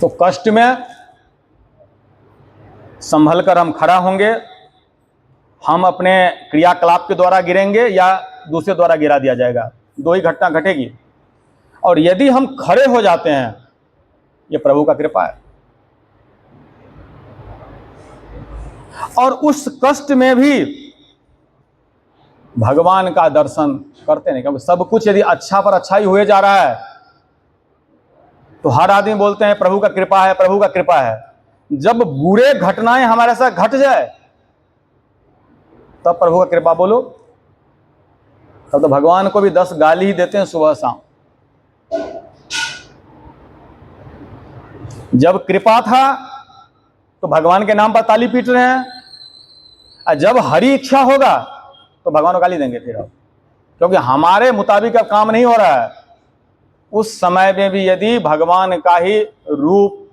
तो कष्ट में संभल कर हम खड़ा होंगे, हम अपने क्रियाकलाप के द्वारा गिरेंगे या दूसरे द्वारा गिरा दिया जाएगा, दो ही घटना घटेगी। और यदि हम खड़े हो जाते हैं, ये प्रभु का कृपा है। और उस कष्ट में भी भगवान का दर्शन करते नहीं, क्योंकि सब कुछ यदि अच्छा पर अच्छा ही हुए जा रहा है तो हर आदमी बोलते हैं प्रभु का कृपा है, प्रभु का कृपा है। जब बुरे घटनाएं हमारे साथ घट जाए तब प्रभु का कृपा बोलो। तब तो भगवान को भी 10 गाली ही देते हैं सुबह शाम। जब कृपा था तो भगवान के नाम पर ताली पीट रहे हैं, और जब हरी इच्छा होगा तो भगवान को गाली देंगे फिर अब, क्योंकि हमारे मुताबिक अब काम नहीं हो रहा है। उस समय में भी यदि भगवान का ही रूप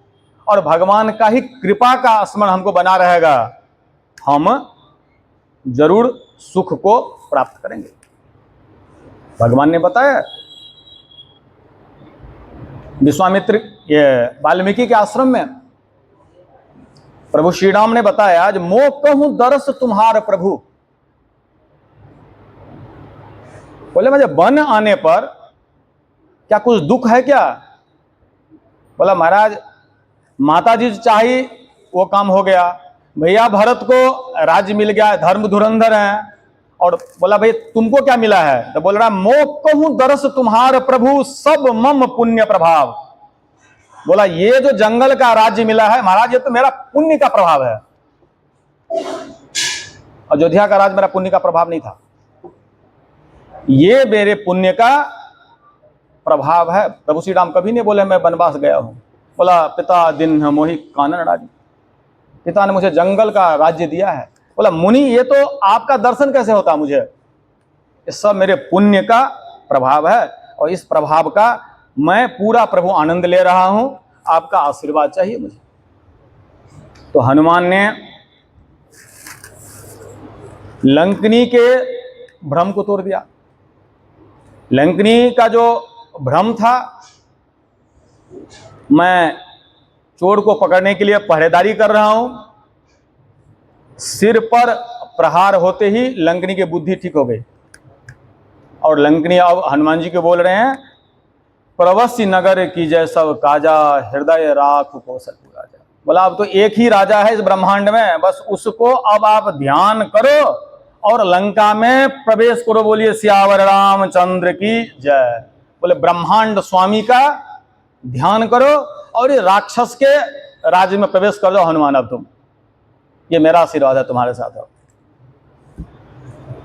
और भगवान का ही कृपा का स्मरण हमको बना रहेगा, हम जरूर सुख को प्राप्त करेंगे। भगवान ने बताया, विश्वामित्र ये वाल्मीकि के आश्रम में प्रभु श्री राम ने बताया, आज मो कहूं दरस तुम्हार प्रभु। बोले मुझे वन आने पर क्या कुछ दुख है क्या? बोला महाराज माता जी चाही वो काम हो गया, भैया भरत को राज्य मिल गया, धर्म धुरंधर हैं। और बोला भाई तुमको क्या मिला है? तो बोल रहा मो कहूं दरस तुम्हार प्रभु, सब मम पुण्य प्रभाव। बोला ये जो जंगल का राज्य मिला है महाराज, ये तो मेरा पुण्य का प्रभाव है। अयोध्या का राज्य मेरा पुण्य का प्रभाव नहीं था, ये मेरे पुण्य का प्रभाव है। प्रभु श्री राम कभी नहीं बोले मैं वनवास गया हूं। बोला पिता दिन मोहि कानन राजी, पिता ने मुझे जंगल का राज्य दिया है। बोला मुनि ये तो आपका दर्शन कैसे होता मुझे? ये सब मेरे पुण्य का प्रभाव है, और इस प्रभाव का मैं पूरा प्रभु आनंद ले रहा हूं, आपका आशीर्वाद चाहिए मुझे। तो हनुमान ने लंकनी के भ्रम को तोड़ दिया। लंकनी का जो भ्रम था, मैं चोर को पकड़ने के लिए पहरेदारी कर रहा हूं, सिर पर प्रहार होते ही लंकनी की बुद्धि ठीक हो गई। और लंकनी अब हनुमान जी को बोल रहे हैं, प्रवस्य नगर की जय सब काजा, हृदय राख कौशल राजा। बोला अब तो एक ही राजा है इस ब्रह्मांड में, बस उसको अब आप ध्यान करो और लंका में प्रवेश करो। बोलिए सियावर रामचंद्र की जय। बोले ब्रह्मांड स्वामी का ध्यान करो और ये राक्षस के राज्य में प्रवेश कर जाओ हनुमान, अब तुम, ये मेरा आशीर्वाद है तुम्हारे साथ।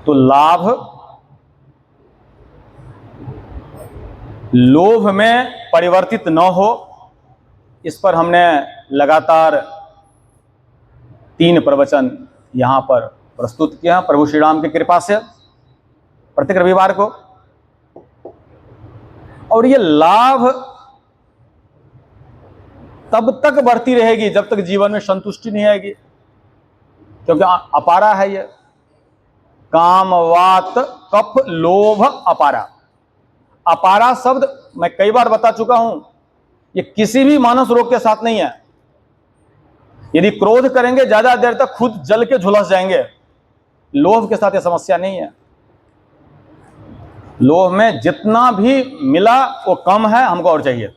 तो लाभ लोभ में परिवर्तित न हो, इस पर हमने लगातार 3 प्रवचन यहां पर प्रस्तुत किया प्रभु श्री राम की कृपा से प्रत्येक रविवार को। और ये लाभ तब तक बढ़ती रहेगी जब तक जीवन में संतुष्टि नहीं आएगी, क्योंकि अपारा है ये, काम वात कफ लोभ अपारा। अपारा शब्द मैं कई बार बता चुका हूं, ये किसी भी मानस रोग के साथ नहीं है। यदि क्रोध करेंगे ज्यादा देर तक खुद जल के झुलस जाएंगे, लोभ के साथ ये समस्या नहीं है। लोभ में जितना भी मिला वो कम है, हमको और चाहिए,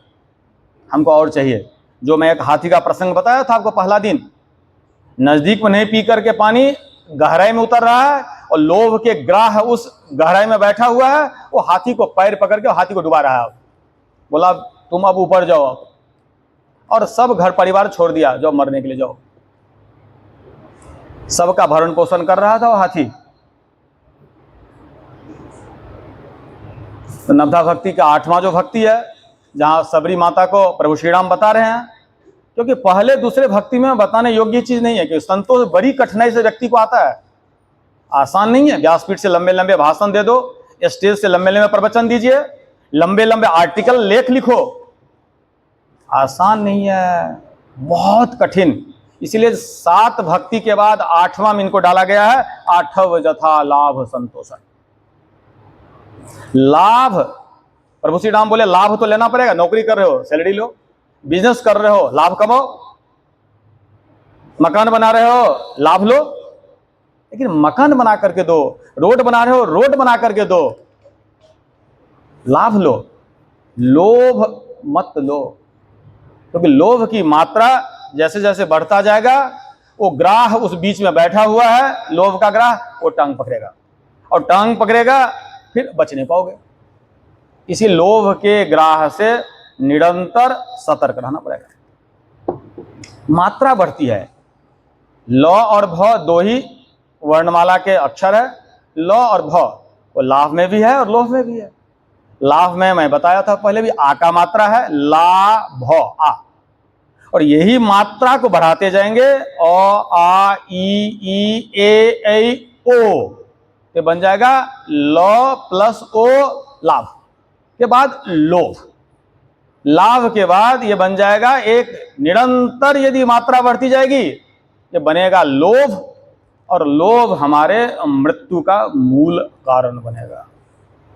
हमको और चाहिए। जो मैं एक हाथी का प्रसंग बताया था आपको पहला दिन, नजदीक में नहीं पी करके पानी गहराई में उतर रहा है, और लोभ के ग्राह उस गहराई में बैठा हुआ है, वो हाथी को पैर पकड़ के हाथी को डुबा रहा है। बोला तुम अब ऊपर जाओ, और सब घर परिवार छोड़ दिया, जाओ मरने के लिए जाओ। सबका भरण पोषण कर रहा था वो हाथी। तो नवधा भक्ति का 8वां जो भक्ति है, जहां सबरी माता को प्रभु श्री राम बता रहे हैं, क्योंकि पहले दूसरे भक्ति में बताने योग्य चीज नहीं है, कि संतोष बड़ी कठिनाई से व्यक्ति को आता है, आसान नहीं है। व्यासपीठ से लंबे लंबे भाषण दे दो, स्टेज से लंबे लंबे प्रवचन दीजिए, लंबे लंबे आर्टिकल लेख लिखो, आसान नहीं है, बहुत कठिन। इसीलिए 7 भक्ति के बाद 8वां में इनको डाला गया है, 8 जथा लाभ संतोषण। लाभ, प्रभु श्री राम बोले लाभ तो लेना पड़ेगा, नौकरी कर रहे हो सैलरी लो, बिजनेस कर रहे हो, लाभ कमाओ। मकान बना रहे हो, लाभ लो, लेकिन मकान बना करके दो। रोड बना रहे हो, रोड बना करके दो, लाभ लो। लोभ मत लो, क्योंकि लोभ की मात्रा जैसे जैसे बढ़ता जाएगा, वो ग्राह उस बीच में बैठा हुआ है, लोभ का ग्राह, वो टांग पकड़ेगा, और टांग पकड़ेगा फिर बच नहीं पाओगे। इसी लोभ के ग्राह से निरंतर सतर्क रहना पड़ेगा। मात्रा बढ़ती है। ल और भ दो ही वर्णमाला के अक्षर है। ल और भ वो लाभ में भी है और लोभ में भी है। लाभ में मैं बताया था पहले भी, आ का मात्रा है, ला भ आ, और यही मात्रा को बढ़ाते जाएंगे, अ आ ई ए ऐ ओ, ये बन जाएगा ल प्लस ओ, लाभ के बाद लोभ, लाभ के बाद ये बन जाएगा एक निरंतर, यदि मात्रा बढ़ती जाएगी ये बनेगा लोभ, और लोभ हमारे मृत्यु का मूल कारण बनेगा।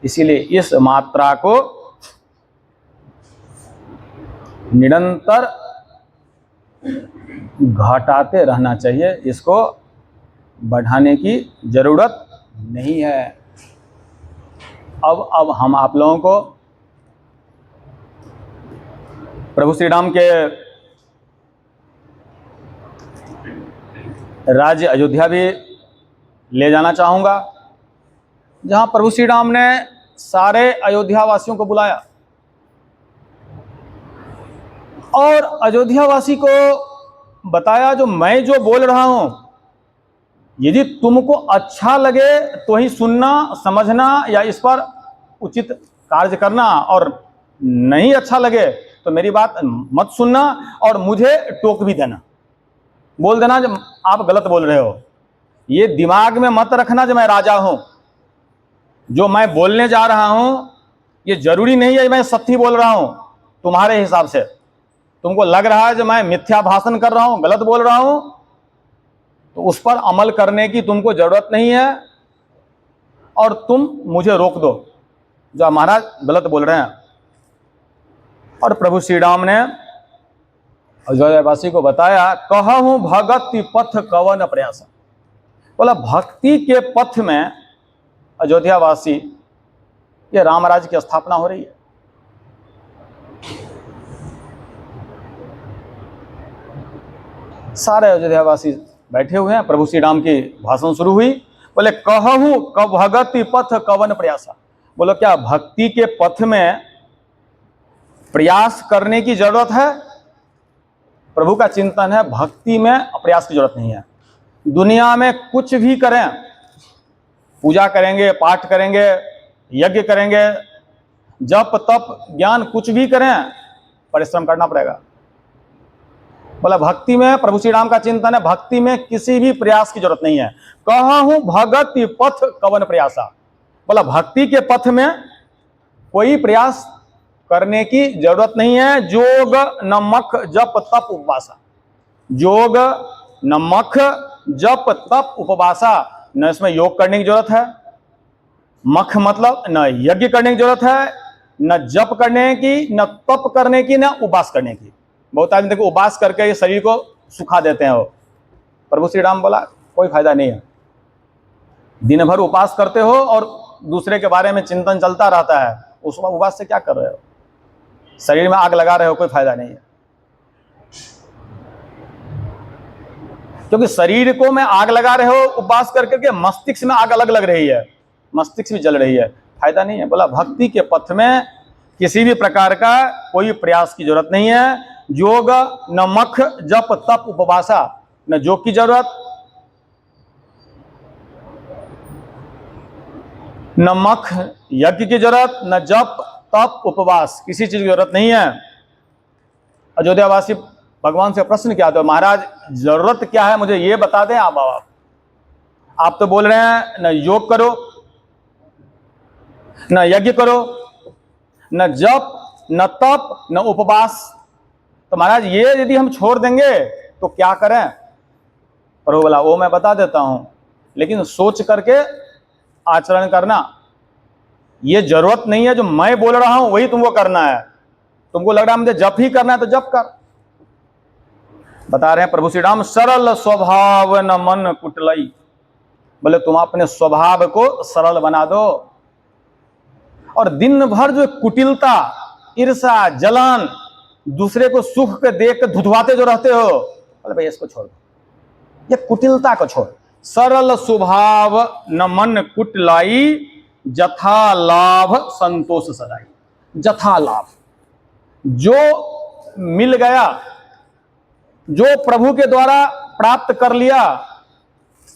इसीलिए इस मात्रा को निरंतर घटाते रहना चाहिए, इसको बढ़ाने की जरूरत नहीं है। अब हम आप लोगों को प्रभु श्री राम के राज्य अयोध्या भी ले जाना चाहूंगा, जहां प्रभु श्री राम ने सारे अयोध्या वासियों को बुलाया और अयोध्या वासी को बताया, जो मैं जो बोल रहा हूं, यदि तुमको अच्छा लगे तो ही सुनना, समझना या इस पर उचित कार्य करना, और नहीं अच्छा लगे तो मेरी बात मत सुनना और मुझे टोक भी देना, बोल देना जब आप गलत बोल रहे हो। ये दिमाग में मत रखना जो मैं राजा हूं, जो मैं बोलने जा रहा हूं ये जरूरी नहीं है मैं सत्य बोल रहा हूं। तुम्हारे हिसाब से तुमको लग रहा है जो मैं मिथ्या भाषण कर रहा हूं, गलत बोल रहा हूं, तो उस पर अमल करने की तुमको जरूरत नहीं है, और तुम मुझे रोक दो जो महाराज गलत बोल रहे हैं। और प्रभु श्री राम ने अयोध्यावासी को बताया, कहूं भगति पथ कवन प्रयास। बोला भक्ति के पथ में अयोध्यावासी, ये रामराज की स्थापना हो रही है। सारे अयोध्यावासी बैठे हुए हैं, प्रभु श्री राम की भाषण शुरू हुई। बोले कहूं भगति पथ कवन प्रयासा। बोलो क्या भक्ति के पथ में प्रयास करने की जरूरत है? प्रभु का चिंतन है, भक्ति में प्रयास की जरूरत नहीं है। दुनिया में कुछ भी करें, पूजा करेंगे, पाठ करेंगे, यज्ञ करेंगे, जप तप ज्ञान कुछ भी करें, परिश्रम करना पड़ेगा। बोला भक्ति में, प्रभु श्री राम का चिंतन है, भक्ति में किसी भी प्रयास की जरूरत नहीं है। कहूं भगति पथ कवन प्रयासा। बोला भक्ति के पथ में कोई प्रयास करने की जरूरत नहीं है। जोग नमक जप तप उपवासा, जोग नमक जप तप उपवासा, न इसमें योग करने की जरूरत है, मख मतलब न यज्ञ करने की जरूरत है, न जप करने की, न तप करने की, न उपवास करने की। बहुत आदमी देखो उपवास करके ये शरीर को सुखा देते हैं। वो प्रभु श्री राम बोला कोई फायदा नहीं है। दिन भर उपवास करते हो और दूसरे के बारे में चिंतन चलता रहता है, उस उपवास से क्या कर रहे हो? शरीर में आग लगा रहे हो, कोई फायदा नहीं है। क्योंकि शरीर को में आग लगा रहे हो उपवास करके के, मस्तिष्क में आग अलग लग रही है, मस्तिष्क भी जल रही है, फायदा नहीं है। बोला भक्ति के पथ में किसी भी प्रकार का कोई प्रयास की जरूरत नहीं है। योग न मख जप तप उपवासा, न योग की जरूरत, न मख यज्ञ की जरूरत, न जप तप उपवास, किसी चीज की जरूरत नहीं है। अयोध्यावासी भगवान से प्रश्न किया तो महाराज जरूरत क्या है मुझे ये बता दें आप तो बोल रहे हैं न योग करो, न यज्ञ करो, न जप, न तप, न उपवास, तो महाराज ये यदि हम छोड़ देंगे तो क्या करें? प्रभु बोला वो मैं बता देता हूं, लेकिन सोच करके आचरण करना। ये जरूरत नहीं है जो मैं बोल रहा हूं वही तुमको करना है। तुमको लग रहा है मुझे जप ही करना है तो जप कर। बता रहे हैं प्रभु श्री राम, सरल स्वभाव न मन कुटलई, बोले तुम अपने स्वभाव को सरल बना दो, और दिन भर जो कुटिलता, ईर्षा, जलन, दूसरे को सुख के देख के धुधवाते जो रहते हो, बोले भाई इसको छोड़ दो, ये कुटिलता को छोड़। सरल स्वभाव न मन कुटलाई, जथा लाभ संतोष सदाई। जथा लाभ, जो मिल गया, जो प्रभु के द्वारा प्राप्त कर लिया,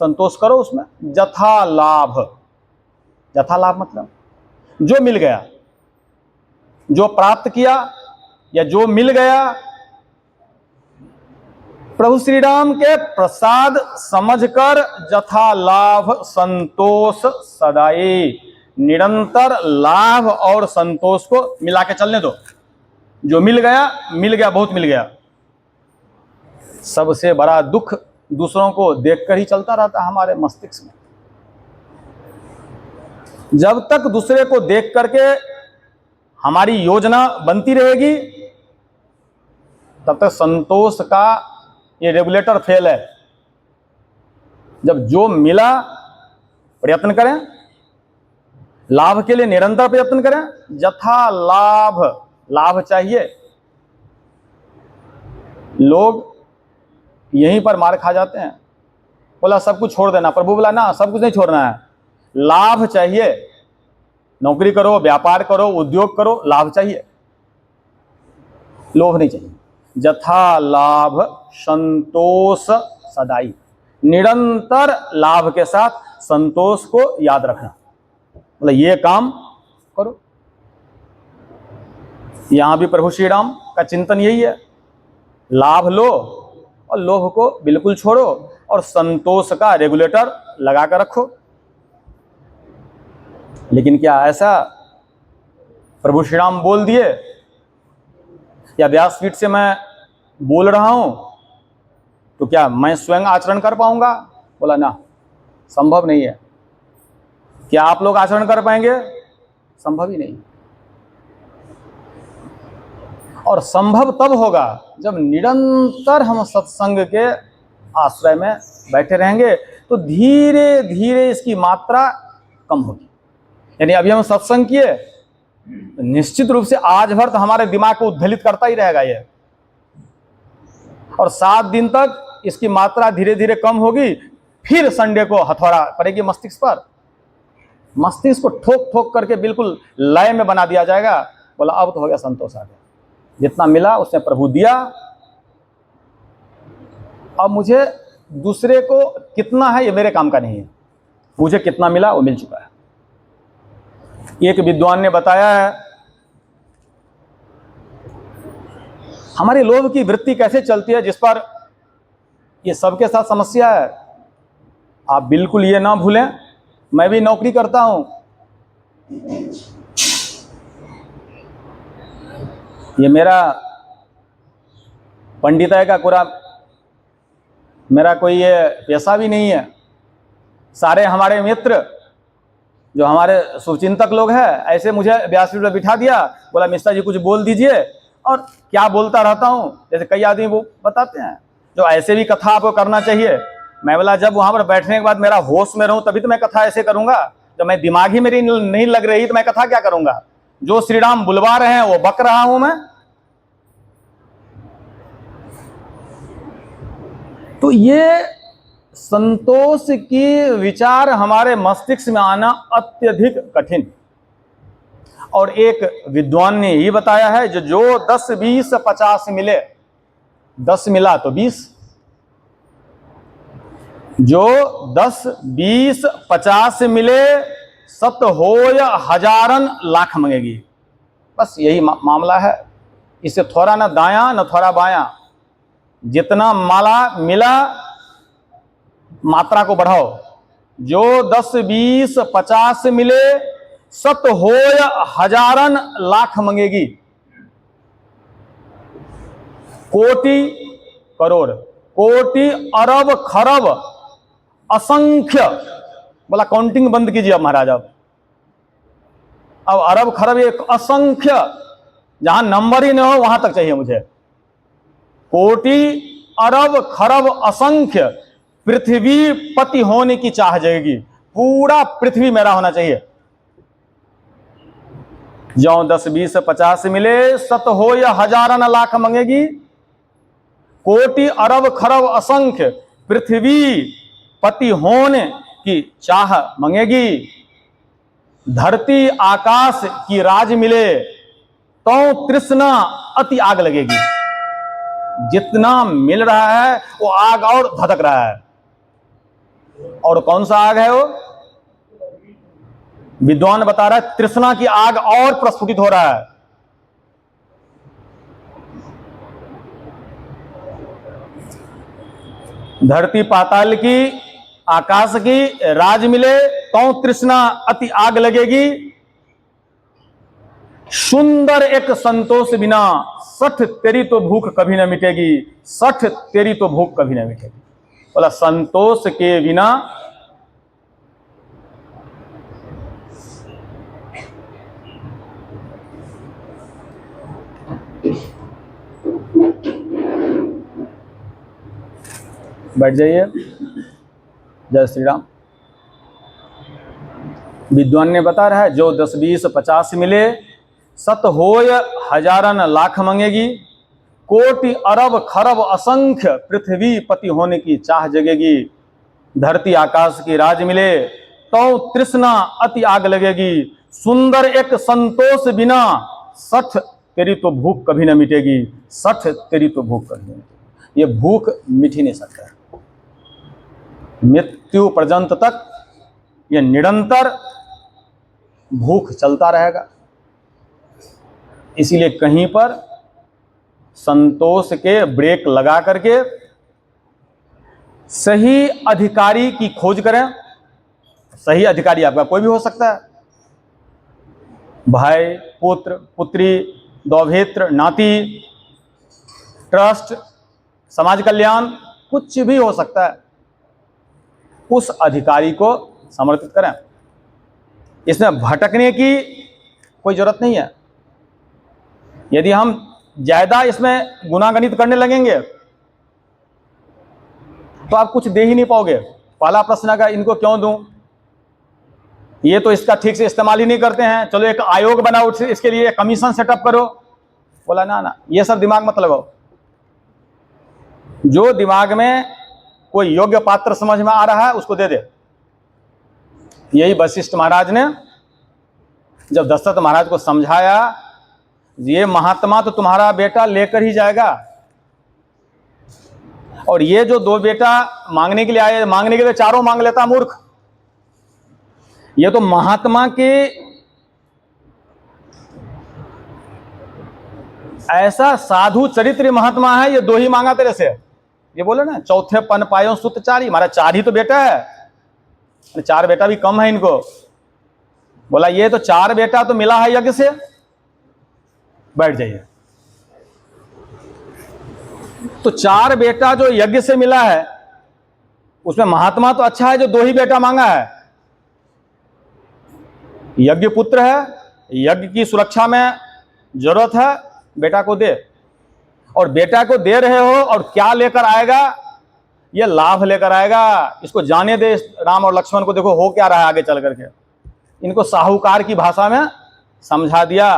संतोष करो उसमें। जथा लाभ, जथा लाभ मतलब जो मिल गया, जो प्राप्त किया या जो मिल गया, प्रभु श्री राम के प्रसाद समझकर जथा लाभ संतोष सदाई। निरंतर लाभ और संतोष को मिला के चलने दो। जो मिल गया, बहुत मिल गया। सबसे बड़ा दुख दूसरों को देखकर ही चलता रहता है हमारे मस्तिष्क में। जब तक दूसरे को देख करके हमारी योजना बनती रहेगी, तब तक संतोष का ये रेगुलेटर फेल है। जब जो मिला प्रयत्न करें, लाभ के लिए निरंतर प्रयत्न करें। जथा लाभ, लाभ चाहिए। लोग यहीं पर मार खा जाते हैं। बोला सब कुछ छोड़ देना, प्रभु बोला ना सब कुछ नहीं छोड़ना है, लाभ चाहिए। नौकरी करो, व्यापार करो, उद्योग करो, लाभ चाहिए, लोभ नहीं चाहिए। जथा लाभ संतोष सदाई, निरंतर लाभ के साथ संतोष को याद रखना, मतलब ये काम करो। यहां भी प्रभु श्री राम का चिंतन यही है, लाभ लो और लोभ को बिल्कुल छोड़ो, और संतोष का रेगुलेटर लगा कर रखो। लेकिन क्या ऐसा प्रभु श्री राम बोल दिए या व्यासपीठ से मैं बोल रहा हूं तो क्या मैं स्वयं आचरण कर पाऊंगा? बोला ना, संभव नहीं है। क्या आप लोग आचरण कर पाएंगे? संभव ही नहीं। और संभव तब होगा जब निरंतर हम सत्संग के आश्रय में बैठे रहेंगे, तो धीरे धीरे इसकी मात्रा कम होगी। यानी अभी हम सत्संग किए, निश्चित रूप से आज भर तो हमारे दिमाग को उद्वेलित करता ही रहेगा ये, और 7 दिन तक इसकी मात्रा धीरे धीरे कम होगी। फिर संडे को हथौड़ा पड़ेगी मस्तिष्क पर, मस्तिष्क को ठोक ठोक करके बिल्कुल लय में बना दिया जाएगा। बोला अब तो हो गया, संतोष आ गया, जितना मिला उसने प्रभु दिया, अब मुझे दूसरे को कितना है ये मेरे काम का नहीं है, मुझे कितना मिला वो मिल चुका है। एक विद्वान ने बताया है हमारी लोभ की वृत्ति कैसे चलती है, जिस पर ये सबके साथ समस्या है। आप बिल्कुल ये ना भूलें, मैं भी नौकरी करता हूं, ये मेरा पंडिताई का पूरा मेरा कोई ये पेशा भी नहीं है। सारे हमारे मित्र जो हमारे शुभचिंतक लोग हैं, ऐसे मुझे व्यासपीठ पर बिठा दिया, बोला मिश्रा जी कुछ बोल दीजिए, और क्या बोलता रहता हूँ। जैसे कई आदमी वो बताते हैं जो ऐसे भी कथा आपको करना चाहिए। मैं बोला जब वहाँ पर बैठने के बाद मेरा होश में रहूँ तभी तो मैं कथा ऐसे करूँगा। जब मैं दिमाग ही मेरी नहीं लग रही तो मैं कथा क्या करूँगा? जो श्री राम बुलवा रहे हैं वो बक रहा हूँ मैं। तो ये संतोष की विचार हमारे मस्तिष्क में आना अत्यधिक कठिन। और एक विद्वान ने ये बताया है जो 10, 20, 50 मिले, 10 मिला तो 20, जो 10, 20, 50 मिले, सत हो या हजारन लाख मंगेगी। बस यही मामला है। इससे थोड़ा ना दाया न थोड़ा बाया, जितना माला मिला मात्रा को बढ़ाओ। जो 10, 20, 50 मिले, सत हो या हजारन लाख मंगेगी। कोटि करोड़, कोटि अरब खरब असंख्य, बोला काउंटिंग बंद कीजिए अब महाराज। अब अरब खरब एक असंख्य जहां नंबर ही न हो वहां तक चाहिए मुझे। कोटि अरब खरब असंख्य पृथ्वी पति होने की चाह जाएगी, पूरा पृथ्वी मेरा होना चाहिए। जो 10 20 50 मिले, सत हो या हजारन लाख मंगेगी। कोटि अरब खरब असंख्य पृथ्वी पति होने की चाह मंगेगी। धरती आकाश की राज मिले तो तृष्णा अति आग लगेगी। जितना मिल रहा है वो आग और धधक रहा है। और कौन सा आग है वो? विद्वान बता रहा है तृष्णा की आग और प्रस्फुटित हो रहा है। धरती पाताल की आकाश की राज मिले तो तृष्णा अति आग लगेगी। सुंदर एक संतोष बिना सठ तेरी तो भूख कभी न मिटेगी। सठ तेरी तो भूख कभी न मिटेगी। बोला संतोष के बिना बैठ जाइए। जय श्री राम। विद्वान ने बता रहा है जो 10 20 50 मिले, सत होय हजारन लाख मंगेगी। कोटि अरब खरब असंख्य पृथ्वी पति होने की चाह जगेगी। धरती आकाश की राज मिले तो तृष्णा अति आग लगेगी। सुंदर एक संतोष बिना सठ तेरी तो भूख कभी न मिटेगी। सठ तेरी तो भूख कभी न मिटेगी। ये भूख मिट ही नहीं सकता। मृत्यु पर्यंत तक ये निरंतर भूख चलता रहेगा। इसीलिए कहीं पर संतोष के ब्रेक लगा करके सही अधिकारी की खोज करें। सही अधिकारी आपका कोई भी हो सकता है, भाई, पुत्र, पुत्री, दौहित्र, नाती, ट्रस्ट, समाज कल्याण, कुछ भी हो सकता है। उस अधिकारी को समर्पित करें। इसमें भटकने की कोई जरूरत नहीं है। यदि हम ज्यादा इसमें गुनागणित करने लगेंगे तो आप कुछ दे ही नहीं पाओगे। पहला प्रश्न आएगा इनको क्यों दूं, ये तो इसका ठीक से इस्तेमाल ही नहीं करते हैं, चलो एक आयोग बनाओ, इसके लिए कमीशन सेटअप करो। बोला ना ना, ये सब दिमाग मत लगाओ। जो दिमाग में कोई योग्य पात्र समझ में आ रहा है उसको दे दे। यही वशिष्ठ महाराज ने जब दशरथ महाराज को समझाया, ये महात्मा तो तुम्हारा बेटा लेकर ही जाएगा, और ये जो 2 बेटा मांगने के लिए आए, मांगने के लिए चारों मांग लेता मूर्ख। ये तो महात्मा के ऐसा साधु चरित्र महात्मा है, ये 2 ही मांगा तेरे से। ये बोले ना चौथे पन पायो सुत चारी, हमारा 4 ही तो बेटा है, 4 बेटा भी कम है इनको। बोला ये तो 4 बेटा तो मिला है यज्ञ से। बैठ जाइए। तो 4 बेटा जो यज्ञ से मिला है उसमें महात्मा तो अच्छा है जो 2 ही बेटा मांगा है। यज्ञ पुत्र है, यज्ञ की सुरक्षा में जरूरत है, बेटा को दे। और बेटा को दे रहे हो और क्या लेकर आएगा, ये लाभ लेकर आएगा। इसको जाने दे राम और लक्ष्मण को, देखो हो क्या रहा है आगे चल करके। इनको साहूकार की भाषा में समझा दिया।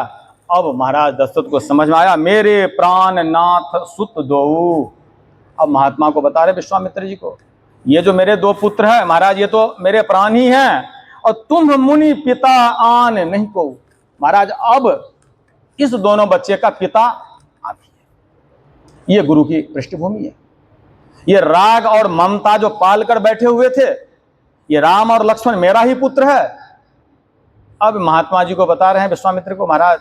अब महाराज दशरथ को समझ में आया, मेरे प्राण नाथ सुत दो। अब महात्मा को बता रहे विश्वामित्र जी को, ये जो मेरे 2 पुत्र हैं महाराज, ये तो मेरे प्राण ही हैं, और तुम मुनि पिता आन नहीं को। महाराज अब इस दोनों बच्चे का पिता आप ही है। ये गुरु की पृष्ठभूमि है। ये राग और ममता जो पाल कर बैठे हुए थे, ये राम और लक्ष्मण मेरा ही पुत्र है। अब महात्मा जी को बता रहे हैं विश्वामित्र को, महाराज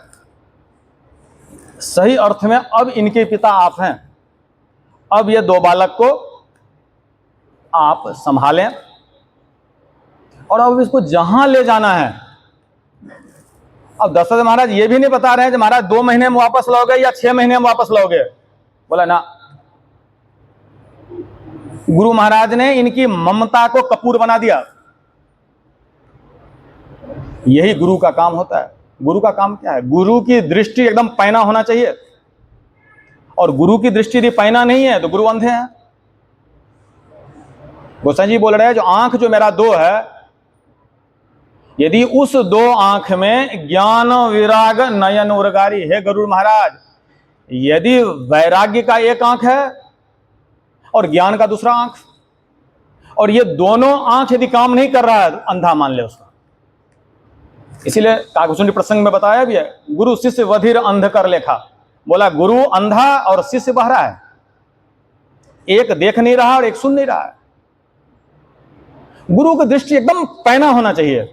सही अर्थ में अब इनके पिता आप हैं। अब ये 2 बालक को आप संभालें और अब इसको जहां ले जाना है। अब दशरथ महाराज ये भी नहीं बता रहे हैं कि महाराज 2 महीने में वापस लाओगे या 6 महीने में वापस लाओगे। बोला ना, गुरु महाराज ने इनकी ममता को कपूर बना दिया। यही गुरु का काम होता है। गुरु का काम क्या है? गुरु की दृष्टि एकदम पैना होना चाहिए, और गुरु की दृष्टि यदि पैना नहीं है तो गुरु अंधे हैं। गोसाई जी बोल रहे हैं जो आंख जो मेरा दो है, यदि उस दो आंख में ज्ञान विराग नयन उर्गारी है गरुड़ महाराज, यदि वैराग्य का एक आंख है और ज्ञान का दूसरा आंख, और ये दोनों आंख यदि काम नहीं कर रहा है तो अंधा मान ले उसका। इसीलिए काकभूषुंडी प्रसंग में बताया भी है, गुरु शिष्य वधिर अंध कर लेखा। बोला गुरु अंधा और शिष्य बहरा है, एक देख नहीं रहा और एक सुन नहीं रहा है। गुरु की दृष्टि एकदम पैना होना चाहिए,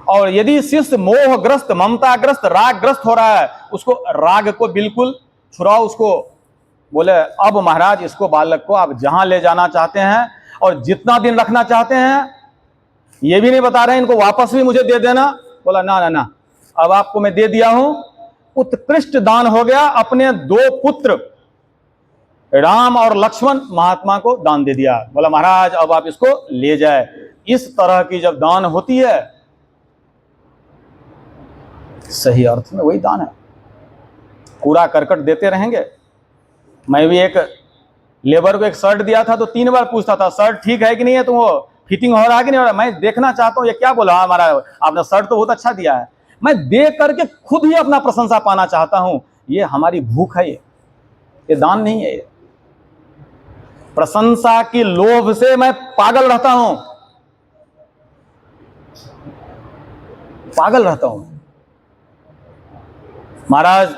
और यदि शिष्य मोहग्रस्त, ममताग्रस्त, रागग्रस्त हो रहा है, उसको राग को बिल्कुल छुड़ाओ उसको। बोले अब महाराज इसको, बालक को आप जहां ले जाना चाहते हैं और जितना दिन रखना चाहते हैं, ये भी नहीं बता रहे हैं इनको वापस भी मुझे दे देना। बोला ना ना ना, अब आपको मैं दे दिया हूं। उत्कृष्ट दान हो गया, अपने दो पुत्र राम और लक्ष्मण महात्मा को दान दे दिया। बोला महाराज अब आप इसको ले जाए। इस तरह की जब दान होती है, सही अर्थ में वही दान है। कूड़ा करकट देते रहेंगे। मैं भी एक लेबर को एक शर्ट दिया था तो 3 बार पूछता था शर्ट ठीक है कि नहीं है, तो वो फिटिंग हो रहा है कि नहीं हो रहा है। मैं देखना चाहता हूँ ये क्या बोला, हमारा आपने शर्ट तो बहुत अच्छा दिया है। मैं देख करके खुद ही अपना प्रशंसा पाना चाहता हूं। ये हमारी भूख है, ये दान नहीं है। प्रशंसा की लोभ से मैं पागल रहता हूं, पागल रहता हूं। महाराज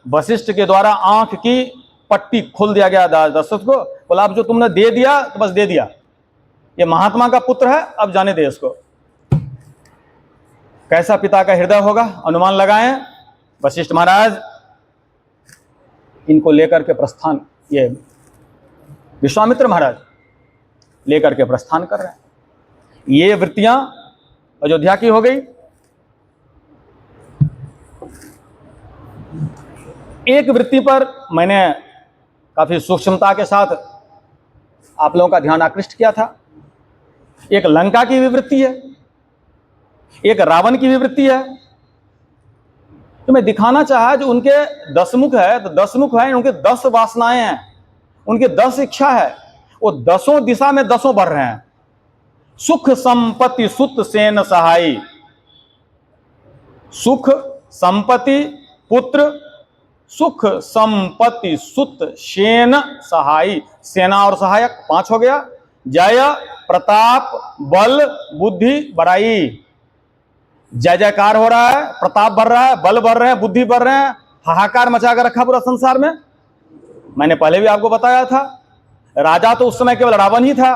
वशिष्ठ के द्वारा आंख की पट्टी खोल दिया गया दशरथ को। बोला अब जो तुमने दे दिया तो बस दे दिया, ये महात्मा का पुत्र है, अब जाने दे इसको। कैसा पिता का हृदय होगा, अनुमान लगाएं। वशिष्ठ महाराज इनको लेकर के प्रस्थान, ये विश्वामित्र महाराज लेकर के प्रस्थान कर रहे हैं। ये वृत्तियां अयोध्या की हो गई। एक वृत्ति पर मैंने काफी सूक्ष्मता के साथ आप लोगों का ध्यान आकृष्ट किया था। एक लंका की भी वृत्ति है, एक रावण की भी वृत्ति है। तो मैं दिखाना चाहा जो उनके 10 मुख है, तो 10 मुख है, उनके 10 वासनाएं हैं, उनके 10 इच्छा है, वो 10 दिशा में 10 बढ़ रहे हैं। सुख संपत्ति सुत सेन सहाई, सुख संपत्ति पुत्र, सुख संपत्ति सुत सेन सहाई, सेना और सहायक 5 हो गया। जय प्रताप बल बुद्धि बड़ाई, जय जयकार हो रहा है, प्रताप बढ़ रहा है, बल बढ़ रहे हैं, बुद्धि बढ़ रहे हैं, हाहाकार मचा कर रखा पूरा संसार में। मैंने पहले भी आपको बताया था, राजा तो उस समय केवल रावण ही था,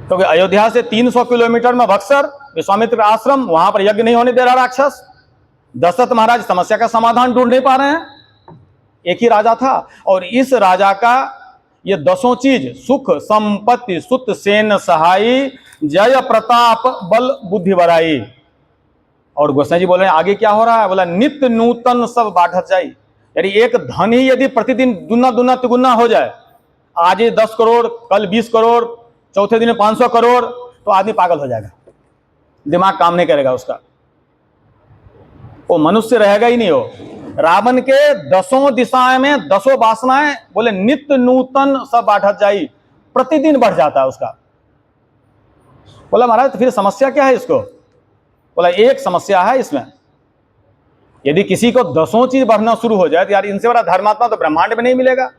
क्योंकि अयोध्या से 300 किलोमीटर में बक्सर विश्वामित्र आश्रम, वहां पर यज्ञ नहीं होने दे रहा राक्षस। दशरथ महाराज समस्या का समाधान ढूंढ नहीं पा रहे हैं। एक ही राजा था, और इस राजा का ये 10 चीज, सुख संपत्ति सुत सेन सहाई, जय प्रताप बल बुद्धि बड़ाई। और गोसाई जी बोल रहे हैं आगे क्या हो रहा है। बोला नित्य नूतन सब बाढ़त जाई। यानी एक धन ही यदि प्रतिदिन दुना दुना तिगुना हो जाए, आज 10 करोड़, कल 20 करोड़, चौथे दिन 500 करोड़, तो आदमी पागल हो जाएगा, दिमाग काम नहीं करेगा उसका, वो मनुष्य रहेगा ही नहीं। हो रावण के 10 दिशाएं में 10 वासनाएं, बोले नित्य नूतन सब बाढ़त जाई, प्रतिदिन बढ़ जाता है उसका। बोला महाराज तो फिर समस्या क्या है इसको। बोला एक समस्या है इसमें, यदि किसी को 10 चीज बढ़ना शुरू हो जाए तो यार इनसे बड़ा धर्मात्मा तो ब्रह्मांड में नहीं मिलेगा।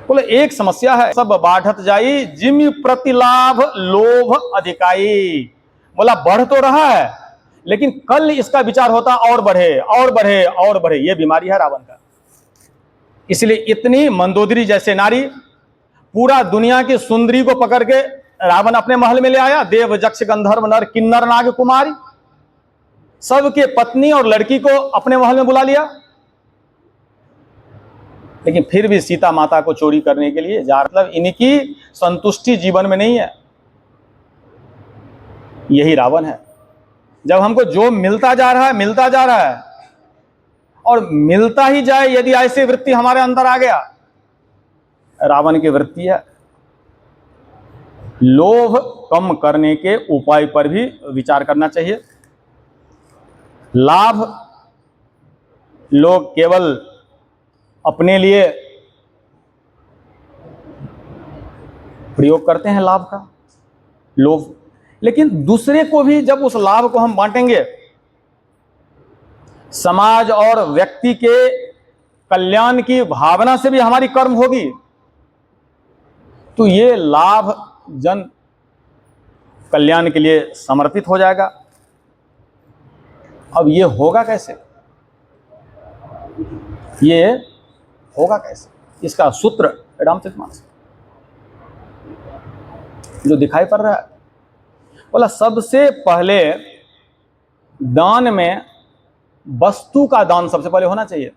बोले एक समस्या है, सब बाढ़त जाई जिमि प्रतिलाभ लोभ अधिकाई। बोला बढ़ तो रहा है, लेकिन कल इसका विचार होता और बढ़े और बढ़े और बढ़े। ये बीमारी है रावण का। इसलिए इतनी मंदोदरी जैसे नारी, पूरा दुनिया की सुंदरी को पकड़ के रावण अपने महल में ले आया। देव जक्ष गंधर्व नर किन्नर नाग कुमारी, सबके पत्नी और लड़की को अपने महल में बुला लिया। लेकिन फिर भी सीता माता को चोरी करने के लिए जा, मतलब इनकी संतुष्टि जीवन में नहीं है। यही रावण है। जब हमको जो मिलता जा रहा है, मिलता जा रहा है, और मिलता ही जाए, यदि ऐसी वृत्ति हमारे अंदर आ गया, रावण की वृत्ति है। लोभ कम करने के उपाय पर भी विचार करना चाहिए। लाभ लोग केवल अपने लिए प्रयोग करते हैं लाभ का, लोभ, लेकिन दूसरे को भी जब उस लाभ को हम बांटेंगे, समाज और व्यक्ति के कल्याण की भावना से भी हमारी कर्म होगी, तो ये लाभ जन कल्याण के लिए समर्पित हो जाएगा। अब ये होगा कैसे? ये होगा कैसे? इसका सूत्र रामचरितमानस जो दिखाई पड़ रहा है, बोला सबसे पहले दान में वस्तु का दान सबसे पहले होना चाहिए।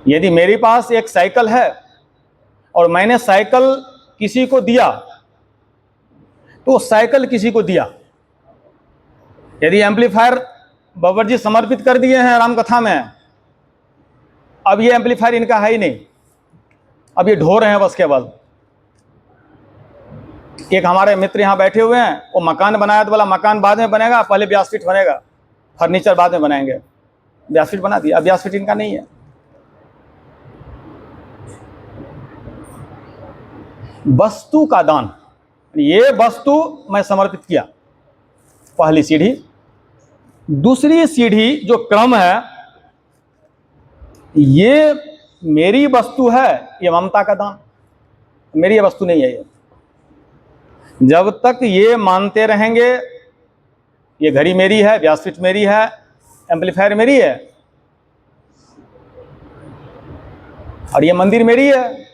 यदि मेरे पास एक साइकिल है और मैंने साइकिल किसी को दिया, तो साइकिल किसी को दिया। यदि एम्पलीफायर बाबर जी समर्पित कर दिए हैं रामकथा में, अब ये एम्पलीफायर इनका है ही नहीं, अब ये ढो रहे हैं बस केवल। एक हमारे मित्र यहाँ बैठे हुए हैं, वो मकान बनाया तो बोला मकान बाद में बनेगा, पहले व्यासपीठ बनेगा, फर्नीचर बाद में बनाएंगे। व्यासपीठ बना दिया, अब व्यासपीठ इनका नहीं है। वस्तु का दान, ये वस्तु मैं समर्पित किया, पहली सीढ़ी। दूसरी सीढ़ी जो क्रम है, ये मेरी वस्तु है, ये ममता का दान, मेरी ये वस्तु नहीं है। ये जब तक ये मानते रहेंगे ये घड़ी मेरी है, व्यासपीठ मेरी है, एम्पलीफायर मेरी है और ये मंदिर मेरी है,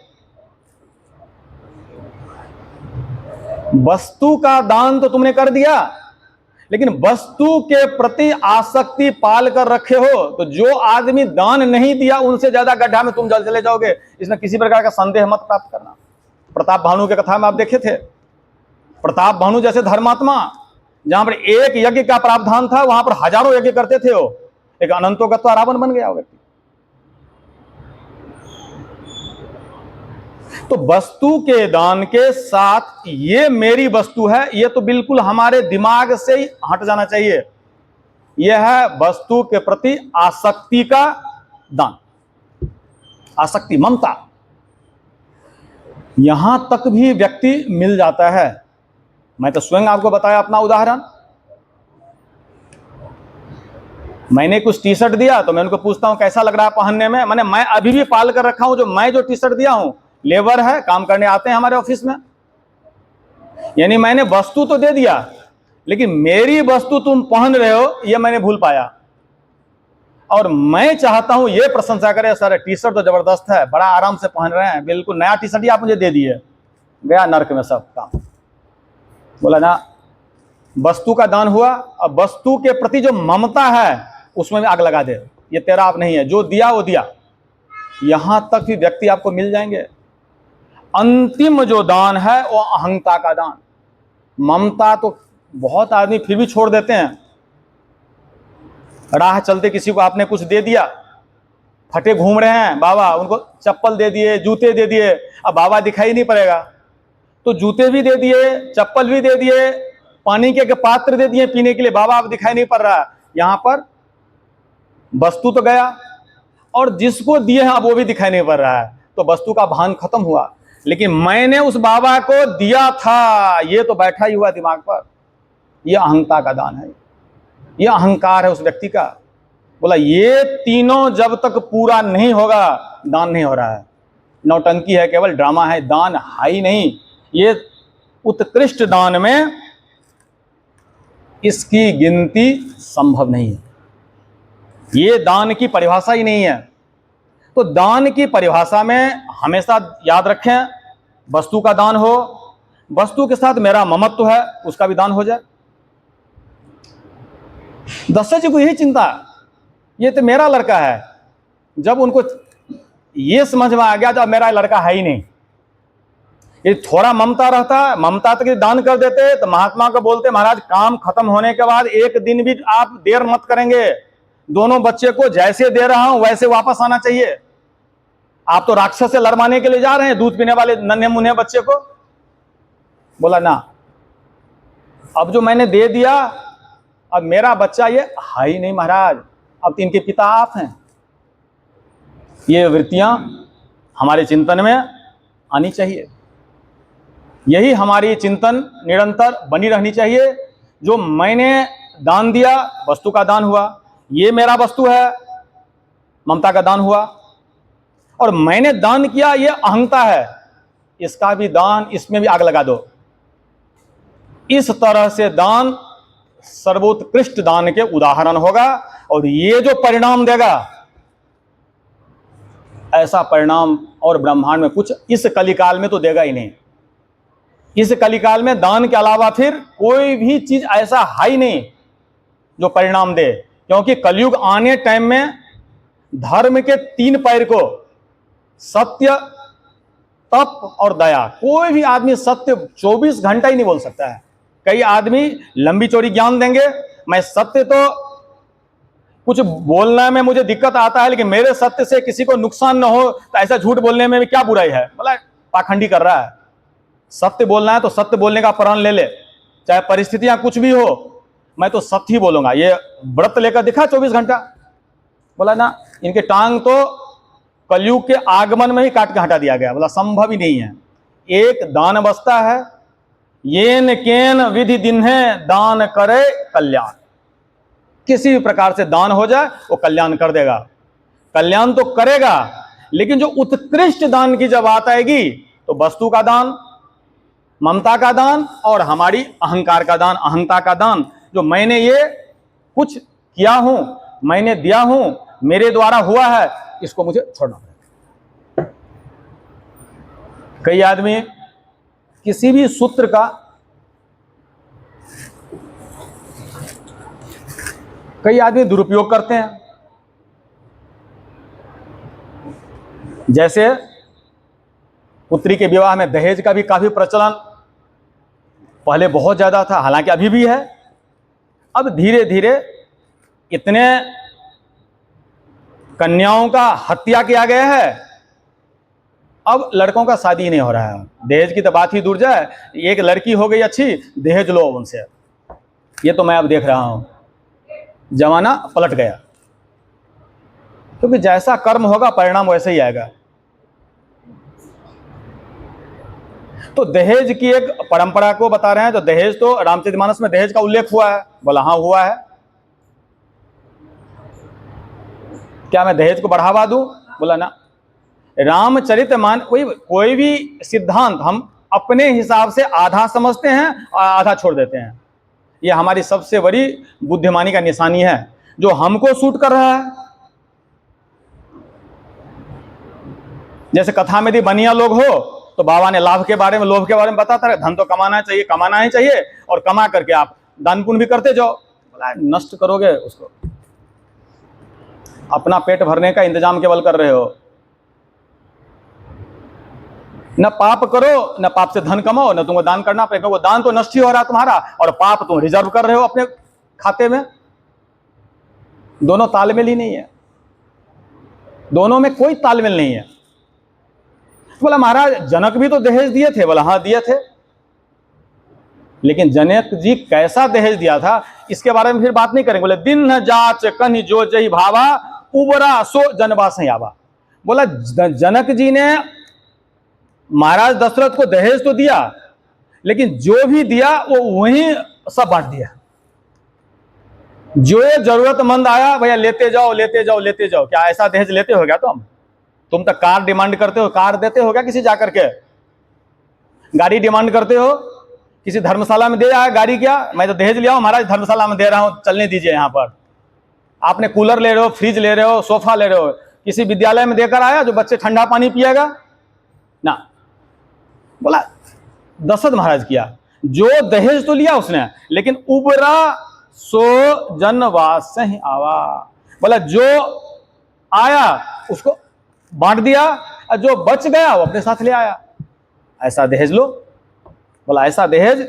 वस्तु का दान तो तुमने कर दिया, लेकिन वस्तु के प्रति आसक्ति पाल कर रखे हो, तो जो आदमी दान नहीं दिया उनसे ज्यादा गड्ढा में तुम जल चले जाओगे। इसमें किसी प्रकार का संदेह मत प्राप्त करना। प्रताप भानु के कथा में आप देखे थे, प्रताप भानु जैसे धर्मात्मा, जहां पर एक यज्ञ का प्रावधान था वहां पर हजारों यज्ञ करते थे, वो एक अनंतोगत्वा रावण बन गया वो व्यक्ति। तो वस्तु के दान के साथ ये मेरी वस्तु है, ये तो बिल्कुल हमारे दिमाग से ही हट जाना चाहिए। यह है वस्तु के प्रति आसक्ति का दान, आसक्ति, ममता। यहां तक भी व्यक्ति मिल जाता है। मैं तो स्वयं आपको बताया अपना उदाहरण। मैंने कुछ टी शर्ट दिया तो मैं उनको पूछता हूं कैसा लग रहा है पहनने में। मैं अभी भी पाल कर रखा हूं, जो टी शर्ट दिया हूं, लेबर है, काम करने आते हैं हमारे ऑफिस में, यानी मैंने वस्तु तो दे दिया, लेकिन मेरी वस्तु तुम पहन रहे हो ये मैंने भूल पाया। और मैं चाहता हूं ये प्रशंसा करे, सर टी शर्ट तो जबरदस्त है, बड़ा आराम से पहन रहे हैं, बिल्कुल नया टी शर्ट ही आप मुझे दे दिए। गया नर्क में सब काम। बोला ना, वस्तु का दान हुआ, अब वस्तु के प्रति जो ममता है उसमें भी आग लगा दे, ये तेरा आप नहीं है, जो दिया वो दिया। यहां तक भी व्यक्ति आपको मिल जाएंगे। अंतिम जो दान है वो अहंता का दान। ममता तो बहुत आदमी फिर भी छोड़ देते हैं। राह चलते किसी को आपने कुछ दे दिया, फटे घूम रहे हैं बाबा, उनको चप्पल दे दिए, जूते दे दिए, अब बाबा दिखाई नहीं पड़ेगा, तो जूते भी दे दिए, चप्पल भी दे दिए, पानी के पात्र दे दिए पीने के लिए, बाबा अब दिखाई नहीं पड़ रहा। यहां पर वस्तु तो गया और जिसको दिए हैं अब वो भी दिखाई नहीं पड़ रहा है, तो वस्तु का भान खत्म हुआ। लेकिन मैंने उस बाबा को दिया था, ये तो बैठा ही हुआ दिमाग पर। यह अहंता का दान है, यह अहंकार है उस व्यक्ति का। बोला ये तीनों जब तक पूरा नहीं होगा दान नहीं हो रहा है, नौटंकी है, केवल ड्रामा है, दान है ही नहीं। ये उत्कृष्ट दान में इसकी गिनती संभव नहीं है, ये दान की परिभाषा ही नहीं है। तो दान की परिभाषा में हमेशा याद रखें, वस्तु का दान हो, वस्तु के साथ मेरा ममत्व है उसका भी दान हो जाए। दशरथ जी को यही चिंता, ये तो मेरा लड़का है। जब उनको ये समझ में आ गया जब मेरा लड़का है ही नहीं, ये थोड़ा ममता रहता, ममता तक दान कर देते, तो महात्मा को बोलते महाराज काम खत्म होने के बाद एक दिन भी आप देर मत करेंगे, दोनों बच्चे को जैसे दे रहा हूं वैसे वापस आना चाहिए। आप तो राक्षस से लड़वाने के लिए जा रहे हैं दूध पीने वाले नन्हे मुन्ने बच्चे को। बोला ना, अब जो मैंने दे दिया, अब मेरा बच्चा ये है ही नहीं महाराज, अब तो इनके पिता आप हैं। ये वृत्तियां हमारे चिंतन में आनी चाहिए, यही हमारी चिंतन निरंतर बनी रहनी चाहिए। जो मैंने दान दिया, वस्तु का दान हुआ, ये मेरा वस्तु है, ममता का दान हुआ। और मैंने दान किया, ये अहंता है, इसका भी दान, इसमें भी आग लगा दो। इस तरह से दान सर्वोत्कृष्ट दान के उदाहरण होगा, और ये जो परिणाम देगा, ऐसा परिणाम और ब्रह्मांड में कुछ इस कलिकाल में तो देगा ही नहीं। इस कलिकाल में दान के अलावा फिर कोई भी चीज ऐसा है ही नहीं जो परिणाम दे, क्योंकि कलयुग आने टाइम में धर्म के 3 पैर को, सत्य, तप और दया, कोई भी आदमी सत्य 24 घंटा ही नहीं बोल सकता है। कई आदमी लंबी चौड़ी ज्ञान देंगे, मैं सत्य तो कुछ बोलने में मुझे दिक्कत आता है, लेकिन मेरे सत्य से किसी को नुकसान न हो, तो ऐसा झूठ बोलने में भी क्या बुराई है? मतलब पाखंडी कर रहा है। सत्य बोलना है तो सत्य बोलने का प्रण ले ले, चाहे परिस्थितियां कुछ भी हो, मैं तो सत्य ही बोलूंगा। ये व्रत लेकर दिखा 24 घंटा, बोला ना, इनके टांग तो कलयुग के आगमन में ही काट के हटा दिया गया, बोला संभव ही नहीं है। एक दान बसता है, येन केन विधि दिन्हे दान करे कल्याण। किसी भी प्रकार से दान हो जाए वो कल्याण कर देगा, कल्याण तो करेगा। लेकिन जो उत्कृष्ट दान की जब बात आएगी तो वस्तु का दान, ममता का दान और हमारी अहंकार का दान, अहंता का दान, जो मैंने ये कुछ किया हूं, मैंने दिया हूं, मेरे द्वारा हुआ है, इसको मुझे छोड़ना पड़ेगा। कई आदमी किसी भी सूत्र का, कई आदमी दुरुपयोग करते हैं। जैसे पुत्री के विवाह में दहेज का भी काफी प्रचलन पहले बहुत ज्यादा था, हालांकि अभी भी है। अब धीरे धीरे इतने कन्याओं का हत्या किया गया है, अब लड़कों का शादी नहीं हो रहा है। दहेज की तो बात ही दूर जाए, एक लड़की हो गई अच्छी, दहेज लो उनसे। ये तो मैं अब देख रहा हूं, जमाना पलट गया, क्योंकि जैसा कर्म होगा परिणाम वैसे ही आएगा। तो दहेज की एक परंपरा को बता रहे हैं। तो दहेज तो रामचरितमानस में दहेज का उल्लेख हुआ है, बोला हाँ हुआ है। क्या मैं दहेज को बढ़ावा दूं? बोला ना। रामचरितमानस, कोई भी सिद्धांत हम अपने हिसाब से आधा समझते हैं और आधा छोड़ देते हैं। ये हमारी सबसे बड़ी बुद्धिमानी का निशानी है, जो हमको सूट कर रहा है। जैसे कथा में यदि बनिया लोग हो तो बाबा ने लाभ के बारे में, लोभ के बारे में बताता है, धन तो कमाना चाहिए, कमाना ही चाहिए, और कमा करके आप दान पुण्य भी करते जाओ। बोला नष्ट करोगे उसको, अपना पेट भरने का इंतजाम केवल कर रहे हो। न पाप करो, न पाप से धन कमाओ, न तुमको दान करना पड़ेगा। वो दान तो नष्ट ही हो रहा तुम्हारा, और पाप तुम रिजर्व कर रहे हो अपने खाते में। दोनों तालमेल ही नहीं है, दोनों में कोई तालमेल नहीं है। बोला महाराज जनक भी तो दहेज दिए थे। बोला हाँ दिए थे, लेकिन जनक जी कैसा दहेज दिया था इसके बारे में फिर बात नहीं करेंगे। बोले दिन न जाच कन्हि जो जही भावा, उबरा सो जनवा सही आवा। बोला जनक जी ने महाराज दशरथ को दहेज तो दिया, लेकिन जो भी दिया वो वहीं सब बांट दिया। जो जरूरतमंद आया भैया लेते जाओ लेते जाओ लेते जाओ। क्या ऐसा दहेज लेते हो क्या तुम तो कार डिमांड करते हो, कार देते हो क्या किसी जाकर के? गाड़ी डिमांड करते हो, किसी धर्मशाला में दे आया गाड़ी? क्या मैं तो दहेज लिया हूं महाराज, धर्मशाला में दे रहा हूं, चलने दीजिए। यहां पर आपने कूलर ले रहे हो, फ्रिज ले रहे हो, सोफा ले रहे हो, किसी विद्यालय में देकर आया जो बच्चे ठंडा पानी पिएगा ना? बोला दशरथ महाराज किया, जो दहेज तो लिया उसने, लेकिन उबरा सो जनवास ही आवा। बोला जो आया उसको बांट दिया, और जो बच गया वो अपने साथ ले आया। ऐसा दहेज लो। बोला ऐसा दहेज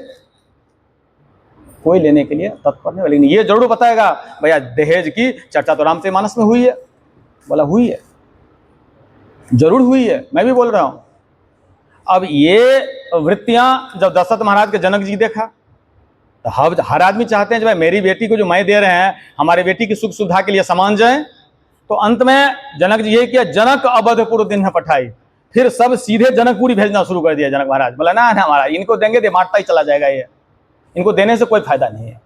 कोई लेने के लिए तत्पर नहीं, लेकिन ये जरूर बताएगा भैया दहेज की चर्चा तो रामचरितमानस में हुई है। बोला हुई है, जरूर हुई है, मैं भी बोल रहा हूं। अब ये वृत्तियां जब दशरथ महाराज के जनक जी देखा तो हर आदमी चाहते हैं जब मेरी बेटी को जो मैं दे रहे हैं हमारे बेटी की सुख सुविधा के लिए समान जाए। तो अंत में जनक जी ये किया, जनक अवधपुर दिन पठाई, फिर सब सीधे जनकपुरी भेजना शुरू कर दिया। जनक महाराज बोला ना महाराज इनको देंगे तो मारता ही चला जाएगा, ये इनको देने से कोई फायदा नहीं है।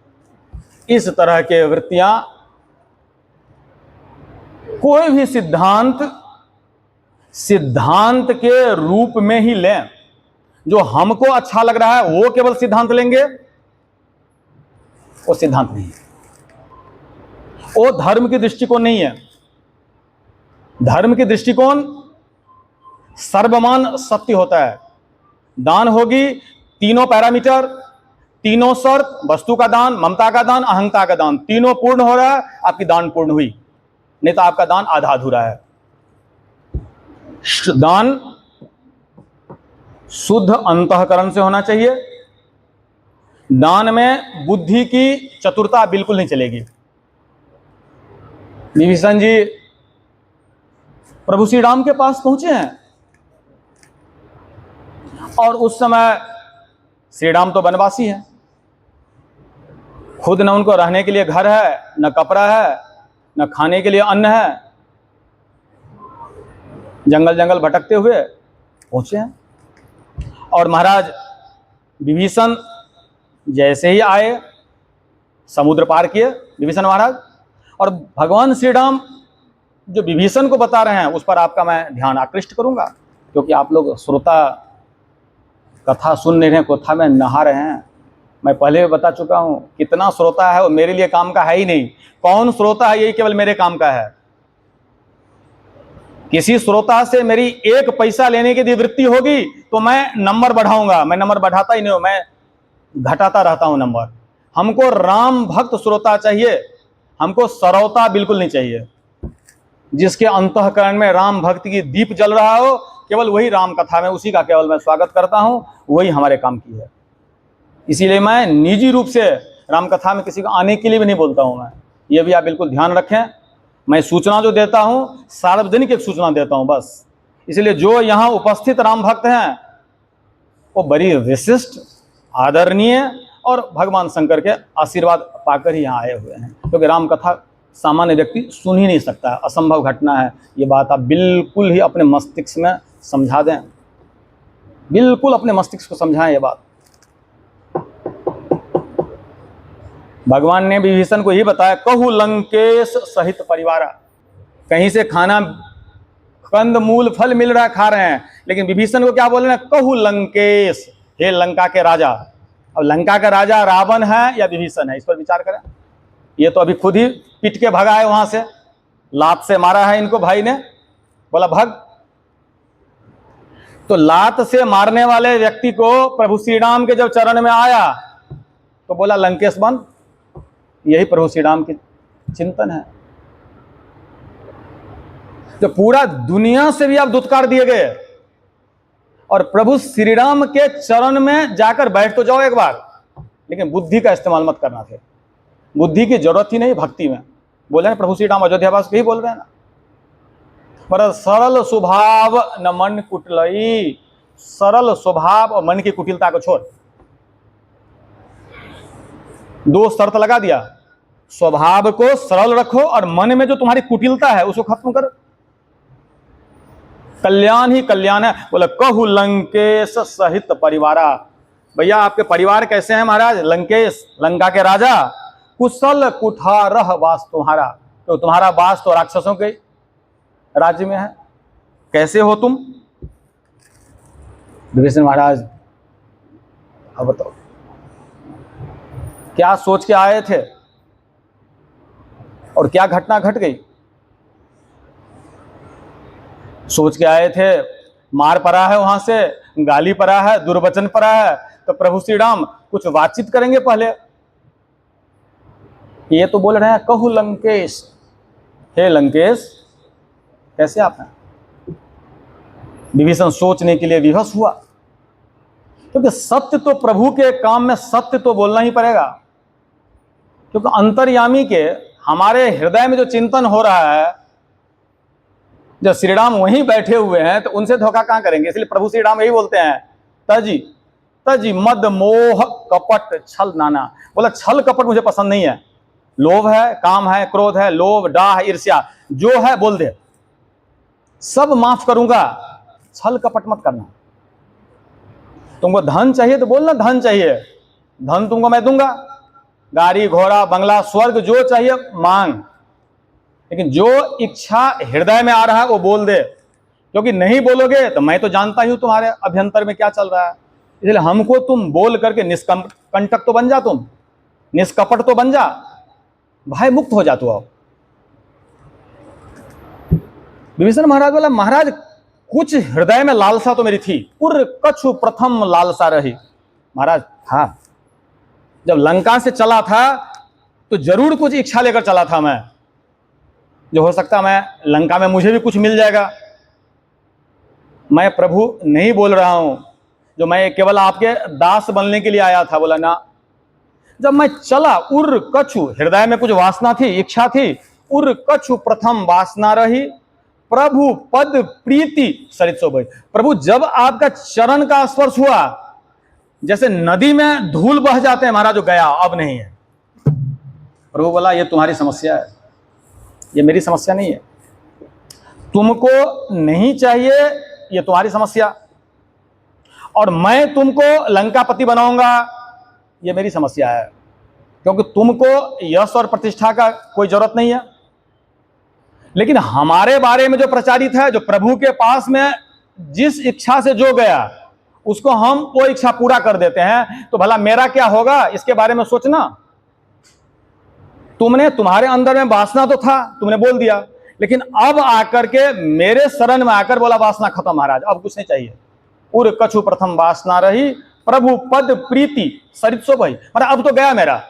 इस तरह के वृत्तियां कोई भी सिद्धांत के रूप में ही लें। जो हमको अच्छा लग रहा है वो केवल सिद्धांत लेंगे, वो सिद्धांत नहीं है, वो धर्म की दृष्टिकोण नहीं है। धर्म की दृष्टिकोण सर्वमान सत्य होता है। दान होगी तीनों पैरामीटर, तीनों शर्त, वस्तु का दान, ममता का दान, अहंता का दान, तीनों पूर्ण हो रहा है, आपकी दान पूर्ण हुई, नहीं तो आपका दान आधा अधूरा है। दान शुद्ध अंतःकरण से होना चाहिए। दान में बुद्धि की चतुरता बिल्कुल नहीं चलेगी। विभीषण जी प्रभु श्री राम के पास पहुंचे हैं और उस समय श्री राम तो वनवासी हैं, खुद न उनको रहने के लिए घर है, न कपड़ा है, न खाने के लिए अन्न है, जंगल जंगल भटकते हुए पहुंचे हैं। और महाराज विभीषण जैसे ही आए समुद्र पार किए विभीषण महाराज, और भगवान श्री राम जो विभीषण को बता रहे हैं उस पर आपका मैं ध्यान आकृष्ट करूंगा, क्योंकि आप लोग श्रोता कथा सुन नहीं रहे, कथा में नहा रहे हैं। मैं पहले भी बता चुका हूं, कितना श्रोता है वो मेरे लिए काम का है ही नहीं। कौन श्रोता है यही केवल मेरे काम का है। किसी श्रोता से मेरी एक पैसा लेने की वृत्ति होगी तो मैं नंबर बढ़ाऊंगा, मैं नंबर बढ़ाता ही नहीं हूं, मैं घटाता रहता हूं नंबर। हमको राम भक्त श्रोता चाहिए, हमको सरौता बिल्कुल नहीं चाहिए। जिसके अंतःकरण में राम भक्ति की दीप जल रहा हो, केवल वही राम कथा में उसी का केवल मैं स्वागत करता हूं, वही हमारे काम की है। इसीलिए मैं निजी रूप से राम कथा में किसी को आने के लिए भी नहीं बोलता हूं। मैं ये भी आप बिल्कुल ध्यान रखें, मैं सूचना जो देता हूं सार्वजनिक एक सूचना देता हूं बस। इसलिए जो यहाँ उपस्थित राम भक्त हैं वो बड़ी विशिष्ट, आदरणीय और भगवान शंकर के आशीर्वाद पाकर ही यहाँ आए हुए हैं, क्योंकि राम कथा सामान्य व्यक्ति सुन ही नहीं सकता है, असंभव घटना है। ये बात आप बिल्कुल ही अपने मस्तिष्क में समझा दें, बिल्कुल अपने मस्तिष्क को समझाएं ये बात। भगवान ने विभीषण को ही बताया, कहु लंकेश सहित परिवारा। कहीं से खाना कंद मूल फल मिल रहा है, खा रहे हैं, लेकिन विभीषण को क्या बोल रहे हैं, कहु लंकेश, हे लंका के राजा। अब लंका का राजा रावण है या विभीषण है, इस पर विचार करें। ये तो अभी खुद ही पिट के भगा है, वहां से लात से मारा है इनको भाई ने, बोला भग। तो लात से मारने वाले व्यक्ति को प्रभु श्री राम के जब चरण में आया तो बोला लंकेश बन। यही प्रभु श्री राम की चिंतन है। जो पूरा दुनिया से भी आप दुत्कार दिए गए और प्रभु श्री राम के चरण में जाकर बैठ तो जाओ एक बार, लेकिन बुद्धि का इस्तेमाल मत करना थे। बुद्धि की जरूरत ही नहीं भक्ति में। बोले ना प्रभु श्री राम अयोध्यावास को ही बोल रहे हैं ना, पर सरल स्वभाव न मन कुटिलई। सरल स्वभाव और मन की कुटिलता को छोड़, दो शर्त लगा दिया, स्वभाव को सरल रखो और मन में जो तुम्हारी कुटिलता है उसको खत्म करो, कल्याण ही कल्याण है। बोले कहु लंकेश सहित परिवारा। भैया आपके परिवार कैसे हैं महाराज? लंकेश, लंका के राजा, कुशल कुठारह वास तुम्हारा। तो तुम्हारा वास तो राक्षसों के राज्य में है, कैसे हो तुम? विभीषण महाराज अब बताओ क्या सोच के आए थे और क्या घटना घट गई? सोच के आए थे मार पड़ा है, वहां से गाली पड़ा है, दुर्वचन पड़ा है, तो प्रभु श्री राम कुछ बातचीत करेंगे पहले। ये तो बोल रहे हैं कहु लंकेश, हे लंकेश कैसे आप हैं? विभीषण सोचने के लिए विवश हुआ, क्योंकि सत्य तो प्रभु के काम में सत्य तो बोलना ही पड़ेगा, क्योंकि अंतर्यामी के हमारे हृदय में जो चिंतन हो रहा है जब श्री राम वहीं बैठे हुए हैं तो उनसे धोखा कहां करेंगे। इसलिए प्रभु श्री राम यही बोलते हैं, तजी तजी मद मोह कपट छल नाना। बोला छल कपट मुझे पसंद नहीं है। लोभ है, काम है, क्रोध है, लोभ, डाह, ईर्ष्या, जो है बोल दे, सब माफ करूंगा, छल कपट मत करना। तुमको धन चाहिए तो बोलना धन चाहिए, धन तुमको मैं दूंगा, गाड़ी घोड़ा बंगला स्वर्ग जो चाहिए मांग, लेकिन जो इच्छा हृदय में आ रहा है वो बोल दे। क्योंकि नहीं बोलोगे तो मैं तो जानता ही हूं तुम्हारे अभ्यंतर में क्या चल रहा है। इसलिए हमको तुम बोल करके निष्कंटक तो बन जा, तुम निष्कपट तो बन जा, भय मुक्त हो जा तू। आओ विभीषण महाराज बोला, महाराज कुछ हृदय में लालसा तो मेरी थी, उर कछु प्रथम लालसा रही। महाराज हाँ, जब लंका से चला था तो जरूर कुछ इच्छा लेकर चला था मैं, जो हो सकता मैं लंका में मुझे भी कुछ मिल जाएगा। मैं प्रभु नहीं बोल रहा हूं, जो मैं केवल आपके दास बनने के लिए आया था। बोला ना, जब मैं चला उर कछु, हृदय में कुछ वासना थी, इच्छा थी, उर कछु प्रथम वासना रही, प्रभु पद प्रीति सरित शोभई। प्रभु जब आपका चरण का स्पर्श हुआ, जैसे नदी में धूल बह जाते हैं महाराज, जो गया अब नहीं है। प्रभु बोला ये तुम्हारी समस्या है, ये मेरी समस्या नहीं है। तुमको नहीं चाहिए, ये तुम्हारी समस्या, और मैं तुमको लंकापति बनाऊंगा, ये मेरी समस्या है। क्योंकि तुमको यश और प्रतिष्ठा का कोई जरूरत नहीं है, लेकिन हमारे बारे में जो प्रचारित है, जो प्रभु के पास में जिस इच्छा से जो गया उसको हम वो इच्छा पूरा कर देते हैं, तो भला मेरा क्या होगा इसके बारे में सोचना। तुमने, तुम्हारे अंदर में वासना तो था, तुमने बोल दिया, लेकिन अब आकर के मेरे शरण में आकर बोला वासना खत्म महाराज, अब कुछ नहीं चाहिए। उर कछु प्रथम वासना रही, प्रभु पद प्रीति सरित शोभई। मतलब अब तो गया मेरा।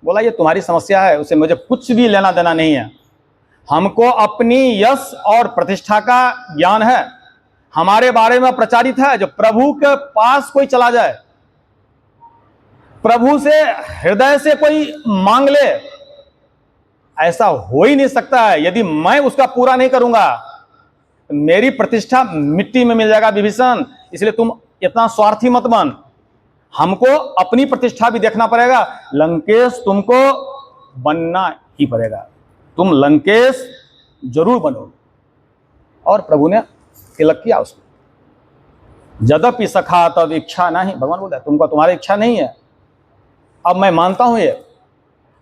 बोला ये तुम्हारी समस्या है, उसे मुझे कुछ भी लेना देना नहीं है। हमको अपनी यश और प्रतिष्ठा का ज्ञान है, हमारे बारे में प्रचारित है, जो प्रभु के पास कोई चला जाए, प्रभु से हृदय से कोई मांग ले, ऐसा हो ही नहीं सकता है। यदि मैं उसका पूरा नहीं करूंगा तो मेरी प्रतिष्ठा मिट्टी में मिल जाएगा विभीषण। इसलिए तुम इतना स्वार्थी मत बन, हमको अपनी प्रतिष्ठा भी देखना पड़ेगा। लंकेश तुमको बनना ही पड़ेगा, तुम लंकेश जरूर बनो। और प्रभु ने तिलक किया उसको। यद्यपि सखा तब इच्छा नहीं, भगवान बोलता है तुमको, तुम्हारी इच्छा नहीं है। अब मैं मानता हूं ये,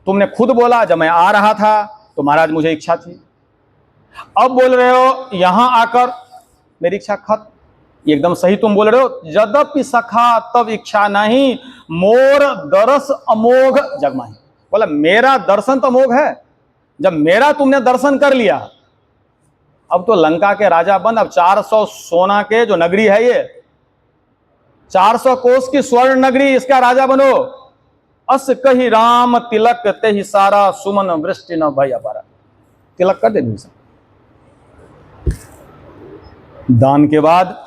तुमने खुद बोला जब मैं आ रहा था तो महाराज मुझे इच्छा थी, अब बोल रहे हो यहां आकर मेरी इच्छा खत्म। एकदम सही तुम बोल रहे हो। यद्यपि सखा तब इच्छा नहीं, मोर दरस अमोघ जगमाही। बोला मेरा दर्शन तो अमोघ है, जब मेरा तुमने दर्शन कर लिया, अब तो लंका के राजा बन। अब 400 सोना के जो नगरी है, ये 400 कोस की स्वर्ण नगरी, इसका राजा बनो। अस कही राम तिलक ते ही सारा, सुमन वृष्टि न भय अपारा। तिलक कर दे भीषण। दान के बाद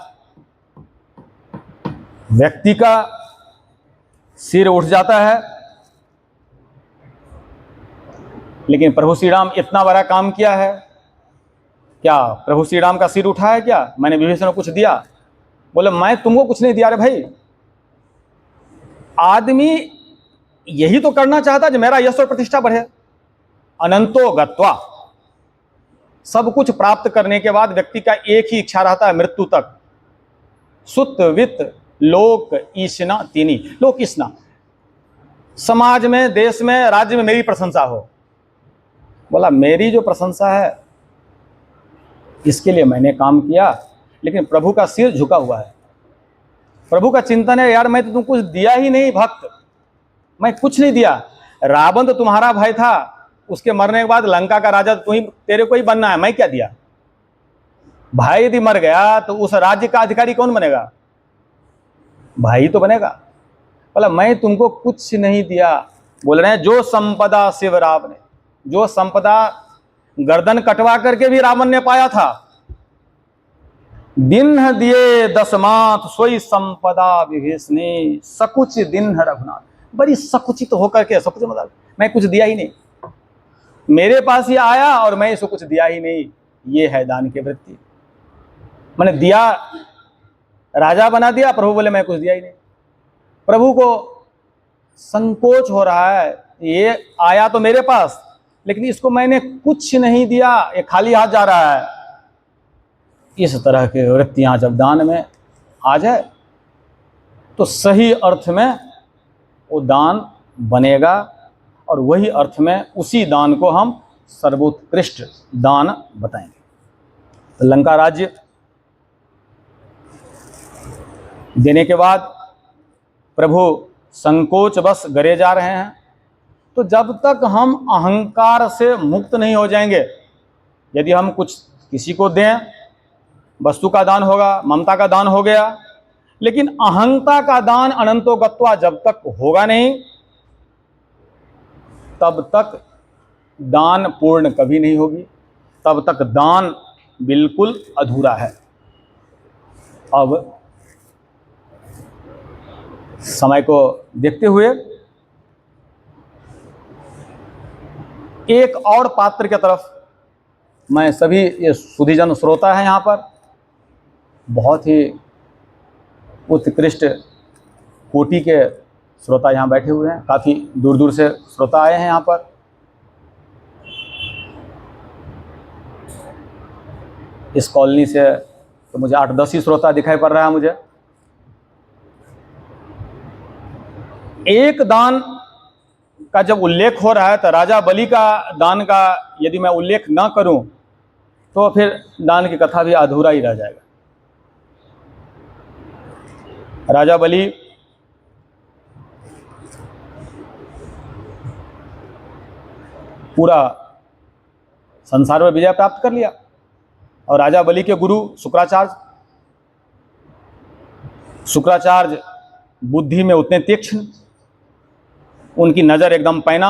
व्यक्ति का सिर उठ जाता है, लेकिन प्रभु श्री राम इतना बड़ा काम किया है, क्या प्रभु श्री राम का सिर उठा है क्या? मैंने विभीषण को कुछ दिया? बोले मैं तुमको कुछ नहीं दिया रे भाई। आदमी यही तो करना चाहता जो मेरा यश और प्रतिष्ठा बढ़े। अनंतो गत्वा, सब कुछ प्राप्त करने के बाद व्यक्ति का एक ही इच्छा रहता है मृत्यु तक। सुत वित्त लोक ईशना तीनी। लोक ईशना, समाज में, देश में, राज्य में मेरी प्रशंसा हो। बोला मेरी जो प्रशंसा है इसके लिए मैंने काम किया, लेकिन प्रभु का सिर झुका हुआ है। प्रभु का चिंतन है, यार मैं तो तुमको कुछ दिया ही नहीं भक्त, मैं कुछ नहीं दिया। रावण तो तुम्हारा भाई था, उसके मरने के बाद लंका का राजा तू ही, तेरे को ही बनना है, मैं क्या दिया? भाई यदि मर गया तो उस राज्य का अधिकारी कौन बनेगा? भाई तो बनेगा। बोला मैं तुमको कुछ नहीं दिया। बोल रहे हैं जो संपदा शिव राव ने, जो संपदा गर्दन कटवा करके भी रावण ने पाया था, दिन दिए दशमात सोई संपदा विभीषणी, सकुच दिन रघुनाथ। बड़ी सकुचित होकर के, सकुच मतलब मैं कुछ दिया ही नहीं, मेरे पास ही आया और मैं इसको कुछ दिया ही नहीं, ये है दान की वृत्ति। मैंने दिया, राजा बना दिया, प्रभु बोले मैं कुछ दिया ही नहीं। प्रभु को संकोच हो रहा है, ये आया तो मेरे पास, लेकिन इसको मैंने कुछ नहीं दिया, ये खाली हाथ जा रहा है। इस तरह की वृत्तियां जब दान में आ जाए तो सही अर्थ में वो दान बनेगा, और वही अर्थ में उसी दान को हम सर्वोत्कृष्ट दान बताएंगे। तो लंका राज्य देने के बाद प्रभु संकोच बस गरे जा रहे हैं। तो जब तक हम अहंकार से मुक्त नहीं हो जाएंगे, यदि हम कुछ किसी को दें, वस्तु का दान होगा, ममता का दान हो गया, लेकिन अहंता का दान अनंतो गत्वा जब तक होगा नहीं, तब तक दान पूर्ण कभी नहीं होगी, तब तक दान बिल्कुल अधूरा है। अब समय को देखते हुए एक और पात्र की तरफ मैं, सभी ये सुधीजन श्रोता है यहाँ पर, बहुत ही उत्कृष्ट कोटि के श्रोता यहाँ बैठे हुए हैं, काफ़ी दूर दूर से श्रोता आए हैं यहाँ पर। इस कॉलोनी से तो मुझे 8-10 ही श्रोता दिखाई पड़ रहा है मुझे। एक दान का जब उल्लेख हो रहा है तो राजा बलि का दान का यदि मैं उल्लेख ना करूं तो फिर दान की कथा भी अधूरा ही रह जाएगा। राजा बलि पूरा संसार में विजय प्राप्त कर लिया, और राजा बलि के गुरु शुक्राचार्य बुद्धि में उतने तीक्ष्ण, उनकी नजर एकदम पैना,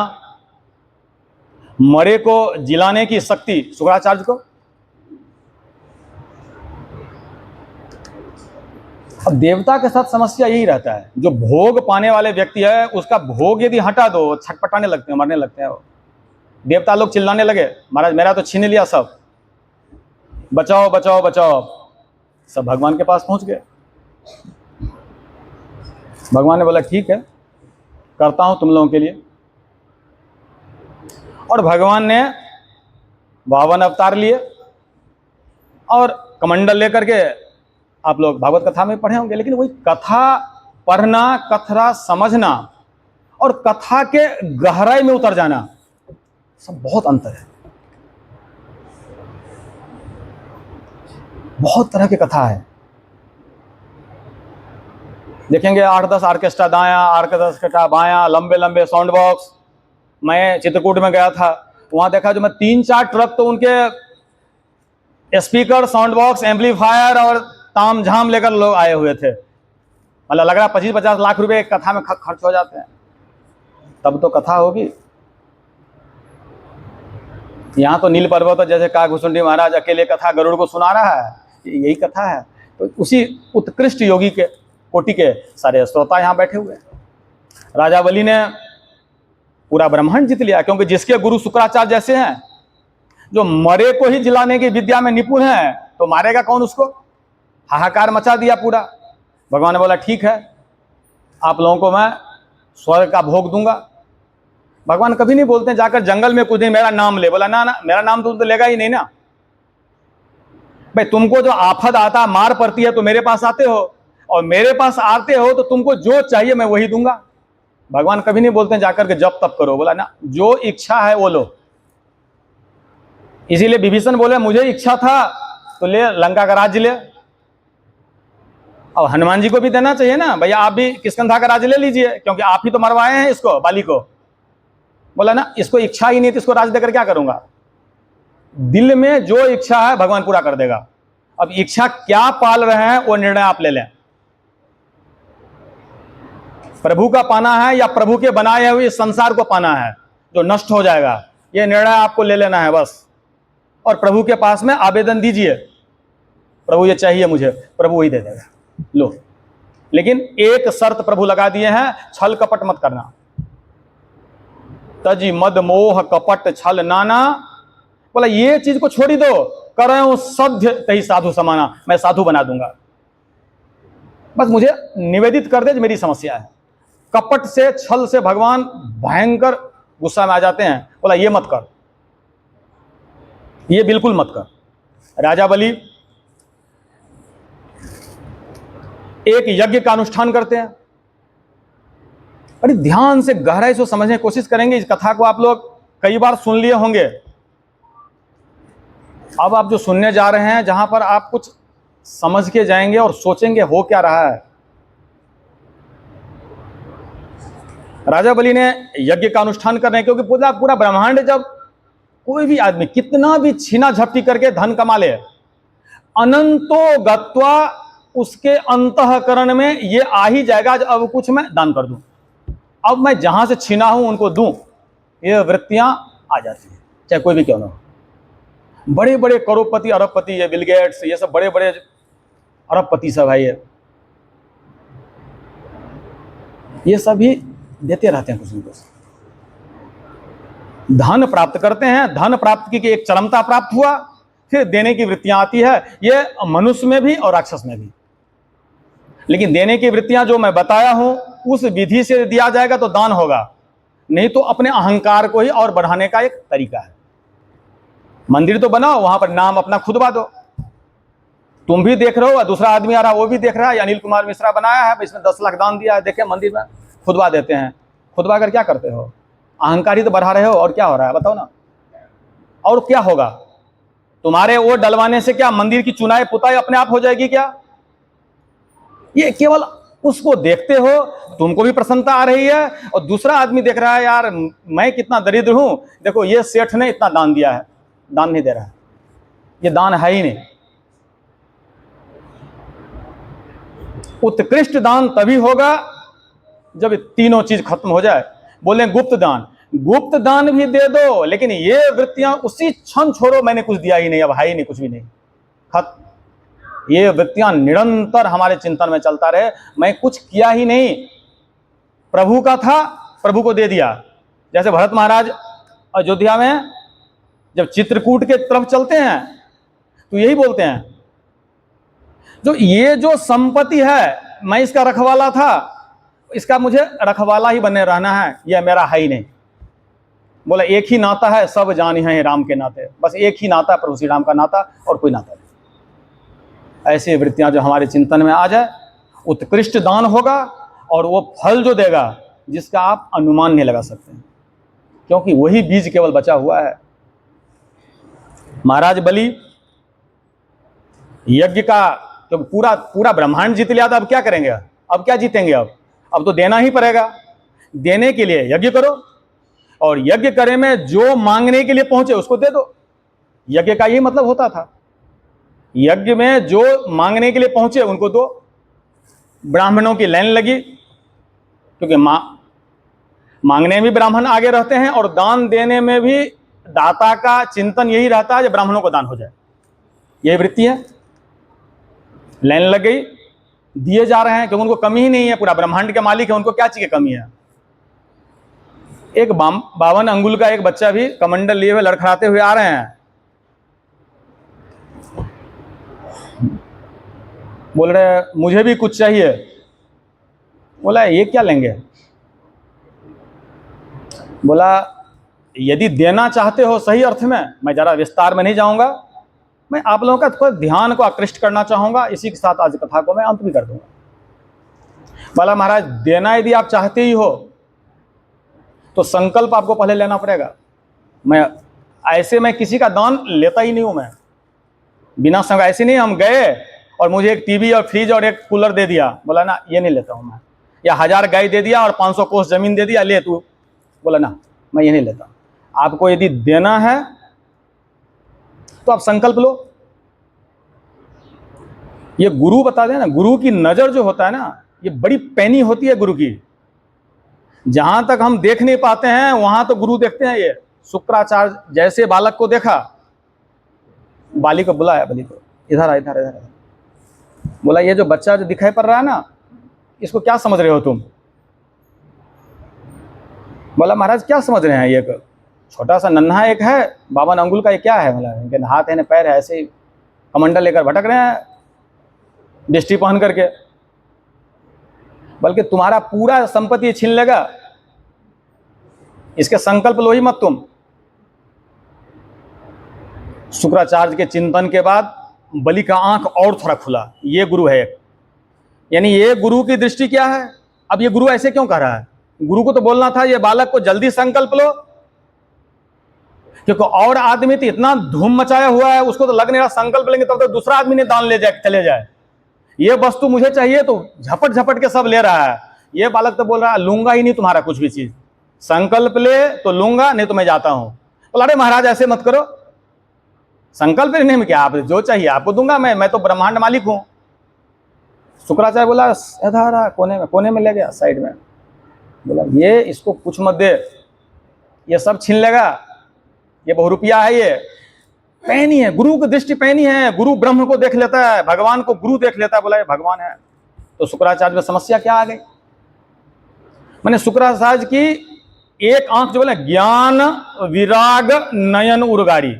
मरे को जिलाने की शक्ति शुक्राचार्य को। अब देवता के साथ समस्या यही रहता है, जो भोग पाने वाले व्यक्ति है उसका भोग यदि हटा दो, छटपटाने लगते हैं, मरने लगते हैं। देवता लोग चिल्लाने लगे, महाराज मेरा तो छीन लिया सब, बचाओ बचाओ बचाओ। सब भगवान के पास पहुंच गए। भगवान ने बोला ठीक है, करता हूं तुम लोगों के लिए। और भगवान ने 52 अवतार लिए और कमंडल लेकर के, आप लोग भागवत कथा में पढ़े होंगे, लेकिन वही कथा पढ़ना, कथा समझना और कथा के गहराई में उतर जाना, सब बहुत अंतर है। बहुत तरह की कथा है। देखेंगे 8-10 ऑर्केस्ट्रा दायां, ऑर्केस्ट्रा बायां, लंबे लंबे साउंड बॉक्स। मैं चित्रकूट में गया था, वहां देखा जो मैं 3-4 ट्रक तो उनके स्पीकर, साउंड बॉक्स, एम्पलीफायर और ताम झाम लेकर लोग आए हुए थे। मतलब लग रहा 25-50 लाख रुपए एक कथा में खर्च हो जाते हैं। तब तो कथा होगी। यहाँ तो नील पर्वत जैसे काकभूषुंडी महाराज अकेले कथा गरुड़ को सुना रहा है, यही कथा है। तो उसी उत्कृष्ट योगी के कोटि के सारे श्रोता यहाँ बैठे हुए हैं। राजा बलि ने पूरा ब्रह्मांड जीत लिया, क्योंकि जिसके गुरु शुक्राचार्य जैसे हैं, जो मरे को ही जिलाने की विद्या में निपुण है, तो मारेगा कौन उसको। हाहाकार मचा दिया पूरा। भगवान ने बोला ठीक है, आप लोगों को मैं स्वर्ग का भोग दूंगा। भगवान कभी नहीं बोलते जाकर जंगल में कुछ नहीं मेरा नाम ले। बोला ना ना, मेरा नाम तो लेगा ही नहीं ना भाई। तुमको जो आफत आता, मार पड़ती है तो मेरे पास आते हो, और मेरे पास आते हो तो तुमको जो चाहिए मैं वही दूंगा। भगवान कभी नहीं बोलते जाकर के जब तब करो। बोला ना, जो इच्छा है वो लो। इसीलिए विभीषण बोले मुझे इच्छा था तो ले, लंका का राज्य ले। अब हनुमान जी को भी देना चाहिए ना, भैया आप भी किष्किंधा का राज्य ले लीजिए, क्योंकि आप ही तो मरवाए हैं इसको, बाली को। बोला ना, इसको इच्छा ही नहीं तो इसको राज्य देकर क्या करूंगा। दिल में जो इच्छा है भगवान पूरा कर देगा। अब इच्छा क्या पाल रहे हैं वो निर्णय आप ले लें। प्रभु का पाना है या प्रभु के बनाए हुए इस संसार को पाना है जो नष्ट हो जाएगा, ये निर्णय आपको ले लेना है बस। और प्रभु के पास में आवेदन दीजिए, प्रभु ये चाहिए मुझे, प्रभु वही दे देगा। लो, लेकिन एक शर्त प्रभु लगा दिए हैं, छल कपट मत करना। तजी मद मोह कपट छल नाना। बोला ये चीज को छोड़ी दो, करो सभ्य तही साधु समाना, मैं साधु बना दूंगा, बस मुझे निवेदित कर दे, जो मेरी समस्या है। कपट से, छल से भगवान भयंकर गुस्सा में आ जाते हैं। बोला ये मत कर, ये बिल्कुल मत कर। राजा बलि एक यज्ञ का अनुष्ठान करते हैं। बड़ी ध्यान से गहराई से समझने की कोशिश करेंगे। इस कथा को आप लोग कई बार सुन लिए होंगे। अब आप जो सुनने जा रहे हैं, जहां पर आप कुछ समझ के जाएंगे और सोचेंगे हो क्या रहा है। राजा बलि ने यज्ञ का अनुष्ठान कर रहे हैं, क्योंकि पूरा पूरा ब्रह्मांड, जब कोई भी आदमी कितना भी छीना झपटी करके धन कमा ले, अनंतो गत्वा उसके अंतःकरण में ये आ ही जाएगा, अब कुछ मैं दान कर दूं, अब मैं जहां से छीना हूं उनको दूं, ये वृत्तियां आ जाती हैं, चाहे कोई भी क्यों ना हो। बड़े बड़े करोड़पति, अरबपति, ये बिल गेट्स, ये सब बड़े बड़े अरबपति सब है, ये सभी देते रहते हैं कुछ न कुछ, धन प्राप्त करते हैं। धन प्राप्त की एक चरमता प्राप्त हुआ, फिर देने की वृत्तियां आती है। ये मनुष्य में भी और राक्षस में भी। लेकिन देने की वृत्तियां जो मैं बताया हूं, उस विधि से दिया जाएगा तो दान होगा, नहीं तो अपने अहंकार को ही और बढ़ाने का एक तरीका है। मंदिर तो बनाओ, वहां पर नाम अपना खुदवा दो, तुम भी देख रहे हो, दूसरा आदमी आ रहा है वो भी देख रहा है। अनिल कुमार मिश्रा बनाया है, इसमें 10 लाख दान दिया है, देखे मंदिर में खुदवा देते हैं। खुदवा कर क्या करते हो? अहंकार ही तो बढ़ा रहे हो, और क्या हो रहा है बताओ ना। और क्या होगा? तुम्हारे वो डलवाने से क्या मंदिर की चुनाई पुताई अपने आप हो जाएगी क्या? ये केवल उसको देखते हो, तुमको भी प्रसन्नता आ रही है, और दूसरा आदमी देख रहा है, यार मैं कितना दरिद्र हूं, देखो ये सेठ ने इतना दान दिया है, दान नहीं दे रहा है, ये दान है ही नहीं। उत्कृष्ट दान तभी होगा जब तीनों चीज खत्म हो जाए। बोले गुप्त दान, गुप्त दान भी दे दो, लेकिन ये वृत्तियां उसी क्षण छोड़ो, मैंने कुछ दिया ही नहीं, अब है ही नहीं, कुछ भी नहीं, खत्म। ये वृत्तियां निरंतर हमारे चिंतन में चलता रहे, मैं कुछ किया ही नहीं, प्रभु का था, प्रभु को दे दिया। जैसे भरत महाराज अयोध्या में जब चित्रकूट के तरफ चलते हैं तो यही बोलते हैं, जो ये जो संपत्ति है, मैं इसका रखवाला था, इसका मुझे रखवाला ही बने रहना है, यह मेरा है ही नहीं। बोला एक ही नाता है, सब जान हैं राम के नाते, बस एक ही नाता है, प्रभु श्री राम का नाता, और कोई नाता नहीं। ऐसी वृत्तियां जो हमारे चिंतन में आ जाए, उत्कृष्ट दान होगा, और वो फल जो देगा जिसका आप अनुमान नहीं लगा सकते, क्योंकि वही बीज केवल बचा हुआ है। महाराज बलि यज्ञ का तो पूरा पूरा ब्रह्मांड जीत लिया था, अब क्या करेंगे? अब क्या जीतेंगे? अब तो देना ही पड़ेगा। देने के लिए यज्ञ करो, और यज्ञ करे में जो मांगने के लिए पहुंचे उसको दे दो। यज्ञ का यही मतलब होता था, यज्ञ में जो मांगने के लिए पहुंचे उनको दो। ब्राह्मणों की लाइन लगी, क्योंकि मांगने में भी ब्राह्मण आगे रहते हैं, और दान देने में भी दाता का चिंतन यही रहता है कि ब्राह्मणों को दान हो जाए, यही वृत्ति है। लाइन लग गई, दिए जा रहे हैं, क्योंकि उनको कमी ही नहीं है, पूरा ब्रह्मांड के मालिक है, उनको क्या चाहिए कमी है। एक 52 अंगुल का एक बच्चा भी कमंडल लिए हुए लड़खड़ाते हुए आ रहे हैं, बोल रहे मुझे भी कुछ चाहिए। बोला ये क्या लेंगे? बोला यदि देना चाहते हो सही अर्थ में, मैं जरा विस्तार में नहीं जाऊंगा, मैं आप लोगों का थोड़ा ध्यान को आकृष्ट करना चाहूंगा, इसी के साथ आज कथा को मैं अंत भी कर दूंगा। बोला महाराज देना यदि आप चाहते ही हो तो संकल्प आपको पहले लेना पड़ेगा। मैं किसी का दान लेता ही नहीं हूं, मैं बिना संग ऐसे नहीं, हम गए और मुझे एक टीवी और फ्रिज और एक कूलर दे दिया, बोला ना ये नहीं लेता हूं मैं, या 1000 गाय दे दिया और 500 कोस जमीन दे दिया, ले तू, बोला ना मैं ये नहीं लेता। आपको यदि देना है तो आप संकल्प लो। ये गुरु बता दें ना, गुरु की नजर जो होता है ना, ये बड़ी पैनी होती है गुरु की। जहां तक हम देख नहीं पाते हैं वहां तो गुरु देखते हैं। ये शुक्राचार्य जैसे बालक को देखा, बाली को बुलाया, बलि को इधर आ, इधर इधर। बोला ये जो बच्चा जो दिखाई पड़ रहा है ना, इसको क्या समझ रहे हो तुम? बोला महाराज क्या समझ रहे हैं? ये छोटा सा नन्हा एक है 52 अंगुल का, ये क्या है, मतलब इनके हाथ है न पैर है, ऐसे ही कमंडल लेकर भटक रहे हैं दृष्टि पहन करके, बल्कि तुम्हारा पूरा संपत्ति छीन लेगा। इसके संकल्प लो ही मत तुम। शुक्राचार्य के चिंतन के बाद बलि का आंख और थोड़ा खुला, ये गुरु है। यानी ये गुरु की दृष्टि क्या है। अब ये गुरु ऐसे क्यों कह रहा है, गुरु को तो बोलना था ये बालक को जल्दी संकल्प लो, क्योंकि और आदमी तो इतना धूम मचाया हुआ है, उसको तो लग नहीं रहा संकल्प लेंगे तब तो दूसरा आदमी ने दान ले जाए चले जाए, ये वस्तु मुझे चाहिए, तो झपट झपट के सब ले रहा है। ये बालक तो बोल रहा है लूंगा ही नहीं तुम्हारा कुछ भी चीज, संकल्प ले तो लूंगा, नहीं तो मैं जाता हूं। बोला अरे महाराज ऐसे मत करो, संकल्प लेने में क्या, आप जो चाहिए आपको दूंगा मैं तो ब्रह्मांड मालिक हूं। शुक्राचार्य बोला रहा कोने में ले गया साइड में, बोला ये इसको कुछ मत दे, ये सब छीन लेगा, ये बहुरुपया है, ये पैनी है, गुरु की दृष्टि पैनी है, गुरु ब्रह्म को देख लेता है, भगवान को गुरु देख लेता है, बोला ये भगवान है। तो शुक्राचार्य में समस्या क्या आ गई, मैंने शुक्राचार्य की एक आंख जो बोला ज्ञान विराग नयन उर्गारी,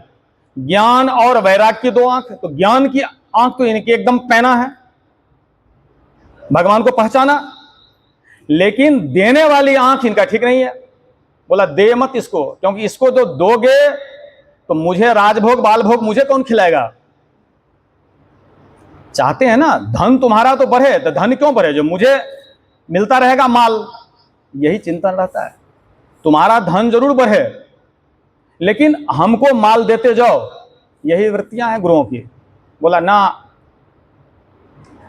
ज्ञान और वैराग की दो आंख, तो ज्ञान की आंख तो इनकी एकदम पैना है, भगवान को पहचाना, लेकिन देने वाली आंख इनका ठीक नहीं है। बोला दे मत इसको, क्योंकि इसको जो दोगे तो मुझे राजभोग बाल भोग मुझे कौन खिलाएगा। चाहते हैं ना धन तुम्हारा तो बढ़े, तो धन क्यों बढ़े, जो मुझे मिलता रहेगा माल, यही चिंतन रहता है। तुम्हारा धन जरूर बढ़े लेकिन हमको माल देते जाओ, यही वृत्तियां हैं गुरुओं की। बोला ना,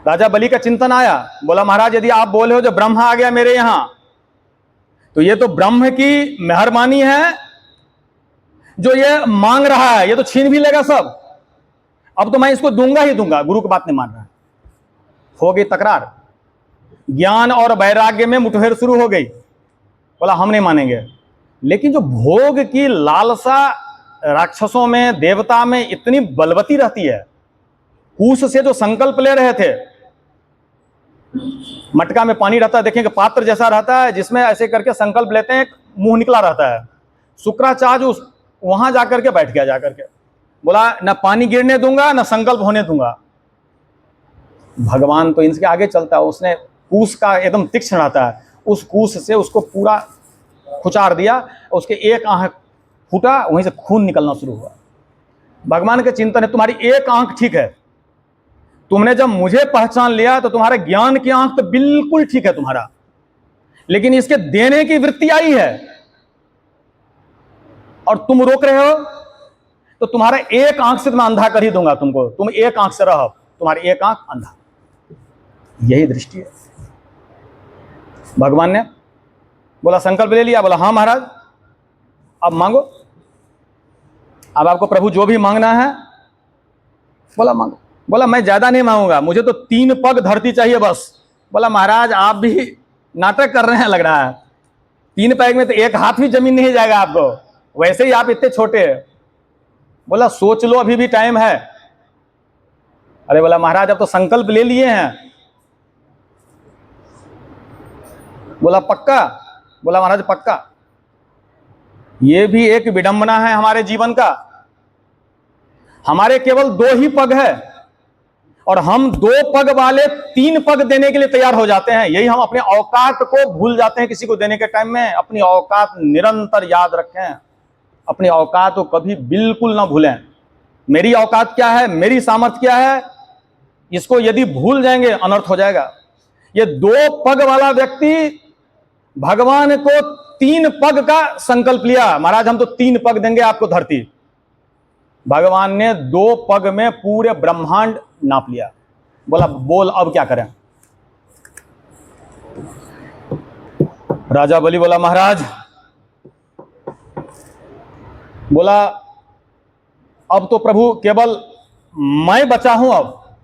राजा बलि का चिंतन आया, बोला महाराज यदि आप बोले हो जो ब्रह्म आ गया मेरे यहां, तो ये तो ब्रह्म की मेहरबानी है, जो ये मांग रहा है ये तो छीन भी लेगा सब, अब तो मैं इसको दूंगा ही दूंगा। गुरु की बात नहीं मान रहा है, हो गई तकरार, ज्ञान और वैराग्य में मुठभेड़ शुरू हो गई। बोला हम नहीं मानेंगे। लेकिन जो भोग की लालसा राक्षसों में देवता में इतनी बलवती रहती है, कूश से जो संकल्प ले रहे थे, मटका में पानी रहता है, देखेंगे पात्र जैसा रहता है, जिसमें ऐसे करके संकल्प लेते हैं, मुंह निकला रहता है। शुक्राचार्य उस वहां जाकर के बैठ गया, जाकर के बोला ना पानी गिरने दूंगा ना संकल्प होने दूंगा। भगवान तो इनके आगे चलता है, उसने कूश का एकदम तीक्ष्ण रहता है, उस कूश से उसको पूरा खुचार दिया, उसके एक आंख फूटा, वहीं से खून निकलना शुरू हुआ। भगवान के चिंतन है तुम्हारी एक आंख ठीक है, तुमने जब मुझे पहचान लिया तो तुम्हारे ज्ञान की आंख तो बिल्कुल ठीक है तुम्हारा, लेकिन इसके देने की वृत्ति आई है और तुम रोक रहे हो, तो तुम्हारा एक आंख से मैं अंधा कर ही दूंगा तुमको, तुम एक आंख से रहो, तुम्हारी एक आंख अंधा। यही दृष्टि है। भगवान ने बोला संकल्प ले लिया, बोला हाँ महाराज अब मांगो, अब आपको प्रभु जो भी मांगना है बोला मांगो। बोला मैं ज्यादा नहीं मांगूंगा, मुझे तो 3 पग धरती चाहिए बस। बोला महाराज आप भी नाटक कर रहे हैं लग रहा है, 3 पैग में तो एक हाथ भी जमीन नहीं जाएगा आपको, वैसे ही आप इतने छोटे। बोला सोच लो अभी भी टाइम है। अरे बोला महाराज अब तो संकल्प ले लिए हैं। बोला पक्का? बोला महाराज पक्का। ये भी एक विडंबना है हमारे जीवन का, हमारे केवल 2 ही पग है और हम 2 पग वाले 3 पग देने के लिए तैयार हो जाते हैं। यही हम अपने औकात को भूल जाते हैं किसी को देने के टाइम में। अपनी औकात निरंतर याद रखें, अपनी औकात को कभी बिल्कुल ना भूलें। मेरी औकात क्या है, मेरी सामर्थ्य क्या है, इसको यदि भूल जाएंगे अनर्थ हो जाएगा। ये 2 पग वाला व्यक्ति भगवान को 3 पग का संकल्प लिया, महाराज हम तो 3 पग देंगे आपको धरती। भगवान ने 2 पग में पूरे ब्रह्मांड नाप लिया। बोला बोल अब क्या करें। राजा बलि बोला महाराज, बोला अब तो प्रभु केवल मैं बचा हूं, अब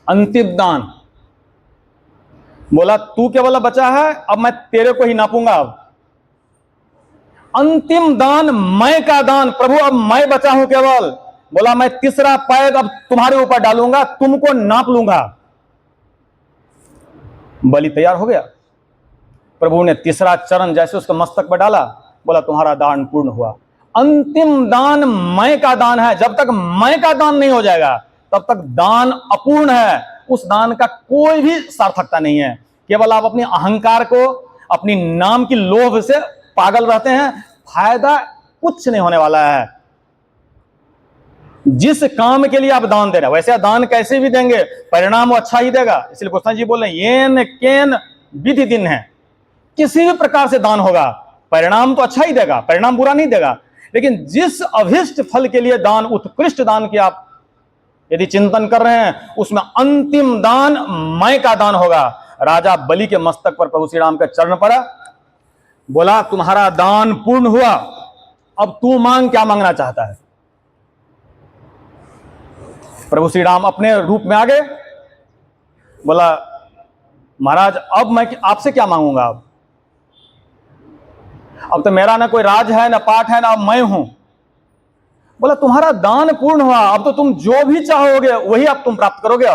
अंतिम दान। बोला तू केवल बचा है, अब मैं तेरे को ही नापूंगा। अब अंतिम दान, मैं का दान प्रभु, अब मैं बचा हूं केवल। बोला मैं तीसरा पैग अब तुम्हारे ऊपर डालूंगा, तुमको नाप लूंगा। बलि तैयार हो गया। प्रभु ने तीसरा चरण जैसे उसके मस्तक पर डाला, बोला तुम्हारा दान पूर्ण हुआ। अंतिम दान मैं का दान है। जब तक मैं का दान नहीं हो जाएगा तब तक दान अपूर्ण है। उस दान का कोई भी सार्थकता नहीं है। केवल आप अपनी अहंकार को, अपनी नाम की लोभ से पागल रहते हैं। फायदा कुछ नहीं होने वाला है। जिस काम के लिए आप दान दे रहे हैं वैसे दान कैसे भी देंगे परिणाम वो अच्छा ही देगा। इसलिए गोस्वामी जी बोल रहे हैं येन केन विधि दिन है। किसी भी प्रकार से दान होगा परिणाम तो अच्छा ही देगा, परिणाम बुरा नहीं देगा। लेकिन जिस अभिष्ट फल के लिए दान, उत्कृष्ट दान की आप यदि चिंतन कर रहे हैं उसमें अंतिम दान मैं का दान होगा। राजा बलि के मस्तक पर प्रभु श्री राम का चरण पड़ा, बोला तुम्हारा दान पूर्ण हुआ, अब तू मांग, क्या मांगना चाहता है। प्रभु श्री राम अपने रूप में आ गए, बोला महाराज अब मैं आपसे क्या मांगूंगा। अब तो मेरा ना कोई राज है, ना पाठ है, ना अब मैं हूं। बोला तुम्हारा दान पूर्ण हुआ, अब तो तुम जो भी चाहोगे वही अब तुम प्राप्त करोगे।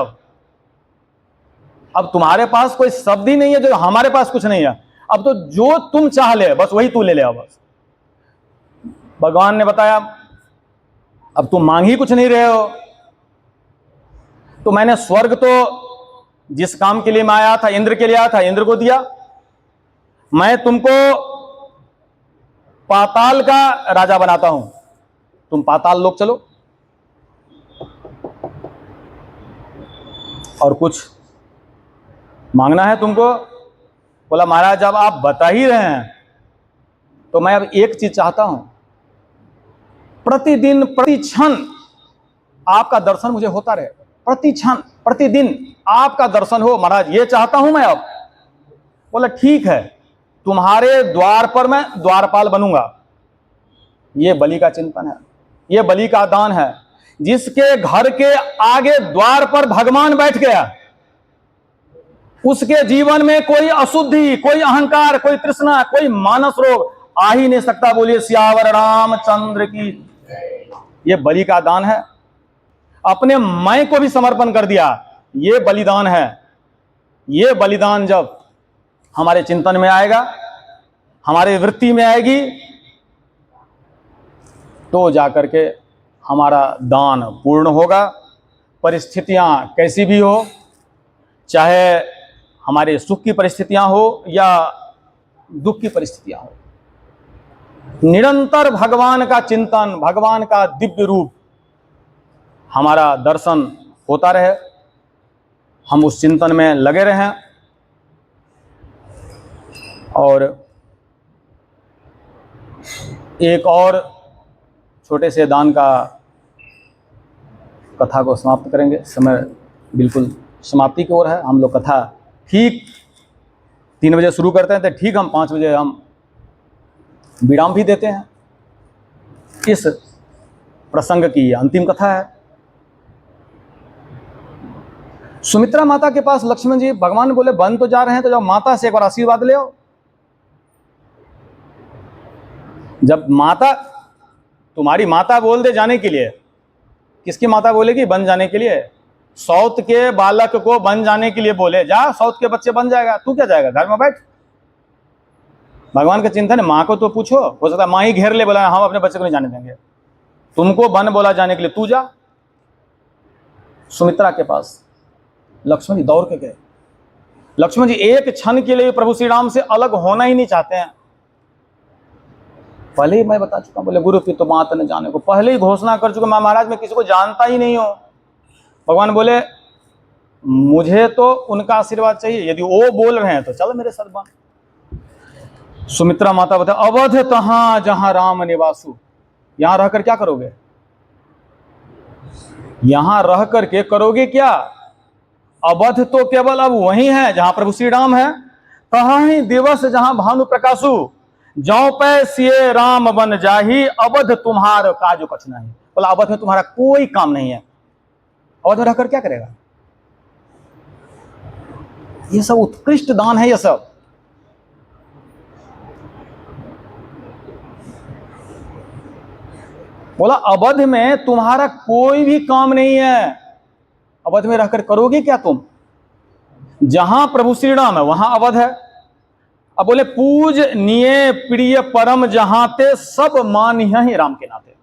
अब तुम्हारे पास कोई शब्द ही नहीं है, जो हमारे पास कुछ नहीं है। अब तो जो तुम चाह ले बस वही तू ले ले। अब बस भगवान ने बताया अब तुम मांग ही कुछ नहीं रहे हो। तो मैंने स्वर्ग तो जिस काम के लिए मैं आया था, इंद्र के लिए आया था, इंद्र को दिया। मैं तुमको पाताल का राजा बनाता हूं, तुम पाताल लोग चलो। और कुछ मांगना है तुमको। बोला महाराज अब आप बता ही रहे हैं तो मैं अब एक चीज चाहता हूं, प्रतिदिन प्रति क्षण आपका दर्शन मुझे होता रहे। प्रति क्षण प्रतिदिन आपका दर्शन हो महाराज, ये चाहता हूं मैं अब। बोला ठीक है, तुम्हारे द्वार पर मैं द्वारपाल बनूंगा। ये बलि का चिंतन है, ये बलि का दान है। जिसके घर के आगे द्वार पर भगवान बैठ गया उसके जीवन में कोई अशुद्धि, कोई अहंकार, कोई तृष्णा, कोई मानस रोग आ ही नहीं सकता। बोलिए सियावर रामचंद्र की। ये बलि का दान है। अपने मैं को भी समर्पण कर दिया, ये बलिदान है। ये बलिदान जब हमारे चिंतन में आएगा, हमारे वृत्ति में आएगी, तो जाकर के हमारा दान पूर्ण होगा। परिस्थितियां कैसी भी हो, चाहे हमारे सुख की परिस्थितियां हो या दुख की परिस्थितियां हो, निरंतर भगवान का चिंतन, भगवान का दिव्य रूप हमारा दर्शन होता रहे, हम उस चिंतन में लगे रहें। और एक और छोटे से दान का कथा को समाप्त करेंगे। समय बिल्कुल समाप्ति की ओर है। हम लोग कथा ठीक 3 बजे शुरू करते हैं तो ठीक हम 5 बजे हम विराम भी देते हैं। इस प्रसंग की अंतिम कथा है। सुमित्रा माता के पास लक्ष्मण जी, भगवान बोले बन तो जा रहे हैं तो जब माता से एक बार आशीर्वाद ले आओ। जब माता, तुम्हारी माता बोल दे जाने के लिए, किसकी माता बोलेगी बन जाने के लिए? सौत के बालक को बन जाने के लिए बोले, जा सौत के बच्चे बन जाएगा, तू क्या जाएगा, घर में बैठ। भगवान का चिंतन है, माँ को तो पूछो, हो सकता है माँ ही घेर ले, बोला हम अपने बच्चे को नहीं जाने देंगे, तुमको बन बोला जाने के लिए, तू जा। सुमित्रा के पास लक्ष्मण जी दौड़ के गए। लक्ष्मण जी एक क्षण के लिए प्रभु श्री राम से अलग होना ही नहीं चाहते हैं। पहले ही मैं बता चुका, बोले गुरु पितु मात न जाने को, पहले ही घोषणा कर चुका, मैं महाराज मैं किसी को जानता ही नहीं हूं। भगवान बोले मुझे तो उनका आशीर्वाद चाहिए, यदि वो बोल रहे हैं तो चलो मेरे साथ बन। सुमित्रा माता बता, अवध तहां जहां राम निवासु, यहां रहकर क्या करोगे? यहां रह करके करोगे क्या? अवध तो केवल अब वही है जहां प्रभु श्री राम है। कहां ही दिवस जहां भानु प्रकाशु, जौ पै सिए राम बन जाही, अवध तुम्हार काज कछ नहीं। बोला अवध में तुम्हारा कोई काम नहीं है, अवध में रहकर क्या करेगा? ये सब उत्कृष्ट दान है। ये सब बोला अवध में तुम्हारा कोई भी काम नहीं है, अवध में रहकर करोगे क्या तुम? जहां प्रभु श्री राम है वहां अवध है। अब बोले पूजनीय प्रिय परम जहां ते सब मानिह ही राम के नाते।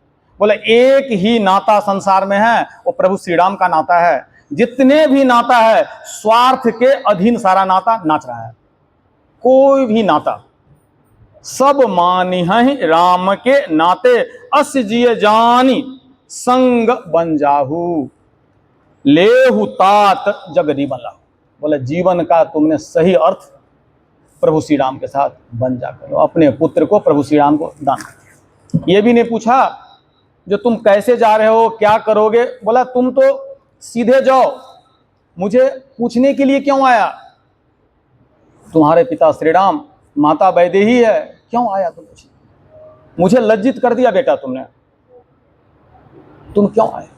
बोले एक ही नाता संसार में है, वो प्रभु श्री राम का नाता है। जितने भी नाता है स्वार्थ के अधीन सारा नाता नाच रहा है। कोई भी नाता सब मानिह ही राम के नाते, अस जिय जानी संग बन जाहू, लेहु तात जगदी बन लाहू। बोले जीवन का तुमने सही अर्थ प्रभु श्री राम के साथ बन जा करो, अपने पुत्र को प्रभु श्री राम को दान करो। ये भी नहीं पूछा जो तुम कैसे जा रहे हो, क्या करोगे। बोला तुम तो सीधे जाओ, मुझे पूछने के लिए क्यों आया। तुम्हारे पिता श्री राम, माता वैदेही है, क्यों आया तुम पूछिए। मुझे लज्जित कर दिया बेटा तुमने, तुम क्यों आए।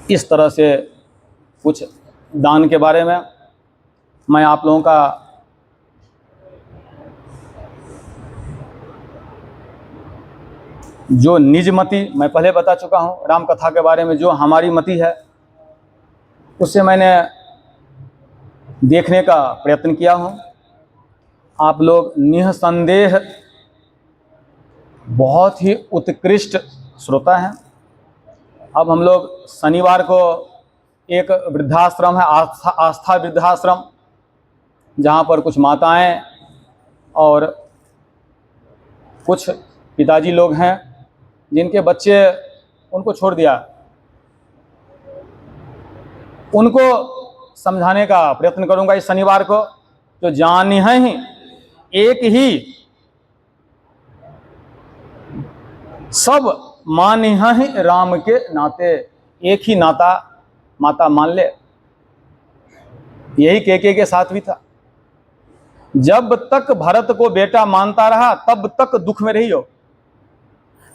इस तरह से कुछ दान के बारे में मैं आप लोगों का जो निज मति मैं पहले बता चुका हूँ, राम कथा के बारे में जो हमारी मति है उससे मैंने देखने का प्रयत्न किया हूँ। आप लोग निसंदेह बहुत ही उत्कृष्ट श्रोता हैं। अब हम लोग शनिवार को एक वृद्धाश्रम है, आस्था वृद्धाश्रम, जहाँ पर कुछ माताएं और कुछ पिताजी लोग हैं जिनके बच्चे उनको छोड़ दिया, उनको समझाने का प्रयत्न करूंगा इस शनिवार को। जो जान है एक ही सब मान है राम के नाते, एक ही नाता माता मान ले। यही के साथ भी था। जब तक भरत को बेटा मानता रहा तब तक दुख में रही हो।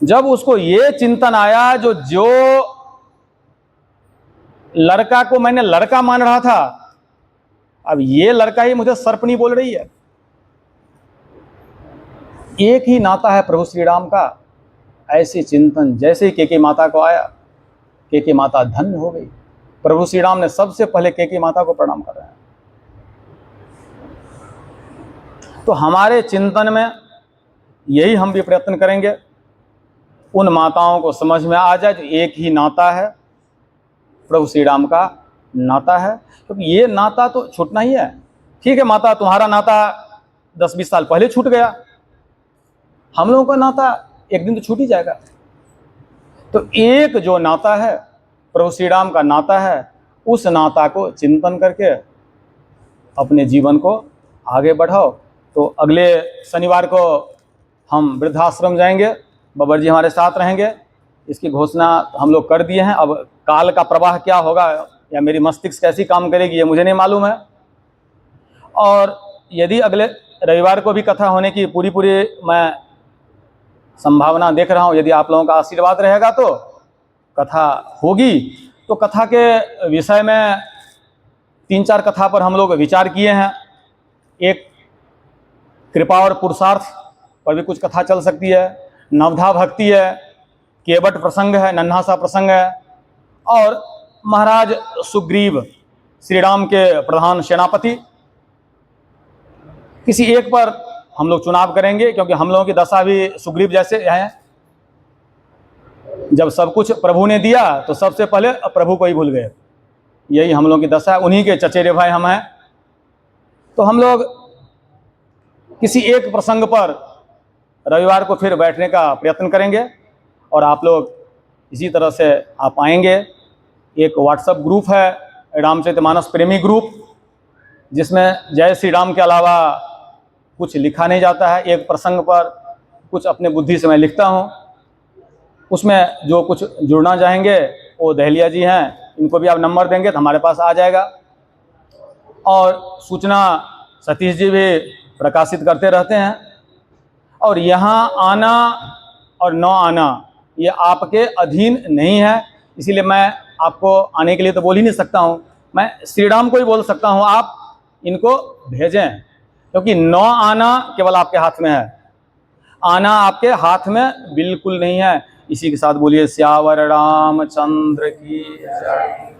जब उसको ये चिंतन आया जो लड़का को मैंने लड़का मान रहा था, अब ये लड़का ही मुझे सर्पनी बोल रही है। एक ही नाता है प्रभु श्री राम का। ऐसे चिंतन जैसे ही के माता को आया, के माता धन्य हो गई। प्रभु श्री राम ने सबसे पहले के माता को प्रणाम कर रहे हैं। तो हमारे चिंतन में यही हम भी प्रयत्न करेंगे, उन माताओं को समझ में आ जाए जो एक ही नाता है, प्रभु श्री राम का नाता है। क्योंकि ये नाता तो छूटना ही है। ठीक है माता, तुम्हारा नाता 10-20 साल पहले छूट गया, हम लोगों का नाता एक दिन तो छूट ही जाएगा। तो एक जो नाता है प्रभु श्री राम का नाता है, उस नाता को चिंतन करके अपने जीवन को आगे बढ़ाओ। तो अगले शनिवार को हम वृद्धाश्रम जाएंगे, बब्बर जी हमारे साथ रहेंगे। इसकी घोषणा हम लोग कर दिए हैं। अब काल का प्रवाह क्या होगा या मेरी मस्तिष्क कैसी काम करेगी ये मुझे नहीं मालूम है। और यदि अगले रविवार को भी कथा होने की पूरी मैं संभावना देख रहा हूँ, यदि आप लोगों का आशीर्वाद रहेगा तो कथा होगी। तो कथा के विषय में 3-4 कथा पर हम लोग विचार किए हैं। एक कृपा और पुरुषार्थ पर भी कुछ कथा चल सकती है, नवधा भक्ति है, केवट प्रसंग है, नन्हा सा प्रसंग है, और महाराज सुग्रीव श्री राम के प्रधान सेनापति, किसी एक पर हम लोग चुनाव करेंगे। क्योंकि हम लोगों की दशा भी सुग्रीव जैसे है। जब सब कुछ प्रभु ने दिया तो सबसे पहले प्रभु को ही भूल गए। यही हम लोगों की दशा है, उन्हीं के चचेरे भाई हम हैं। तो हम लोग किसी एक प्रसंग पर रविवार को फिर बैठने का प्रयत्न करेंगे और आप लोग इसी तरह से आप आएंगे। एक व्हाट्सएप ग्रुप है, रामचरितमानस प्रेमी ग्रुप, जिसमें जय श्री राम के अलावा कुछ लिखा नहीं जाता है। एक प्रसंग पर कुछ अपने बुद्धि से मैं लिखता हूँ, उसमें जो कुछ जुड़ना चाहेंगे वो दहलिया जी हैं, इनको भी आप नंबर देंगे तो हमारे पास आ जाएगा। और सूचना सतीश जी भी प्रकाशित करते रहते हैं। और यहाँ आना और न आना ये आपके अधीन नहीं है, इसीलिए मैं आपको आने के लिए तो बोल ही नहीं सकता हूँ। मैं श्री राम को ही बोल सकता हूँ आप इनको भेजें, क्योंकि न आना केवल आपके हाथ में है, आना आपके हाथ में बिल्कुल नहीं है। इसी के साथ बोलिए सियावर रामचंद्र की जय।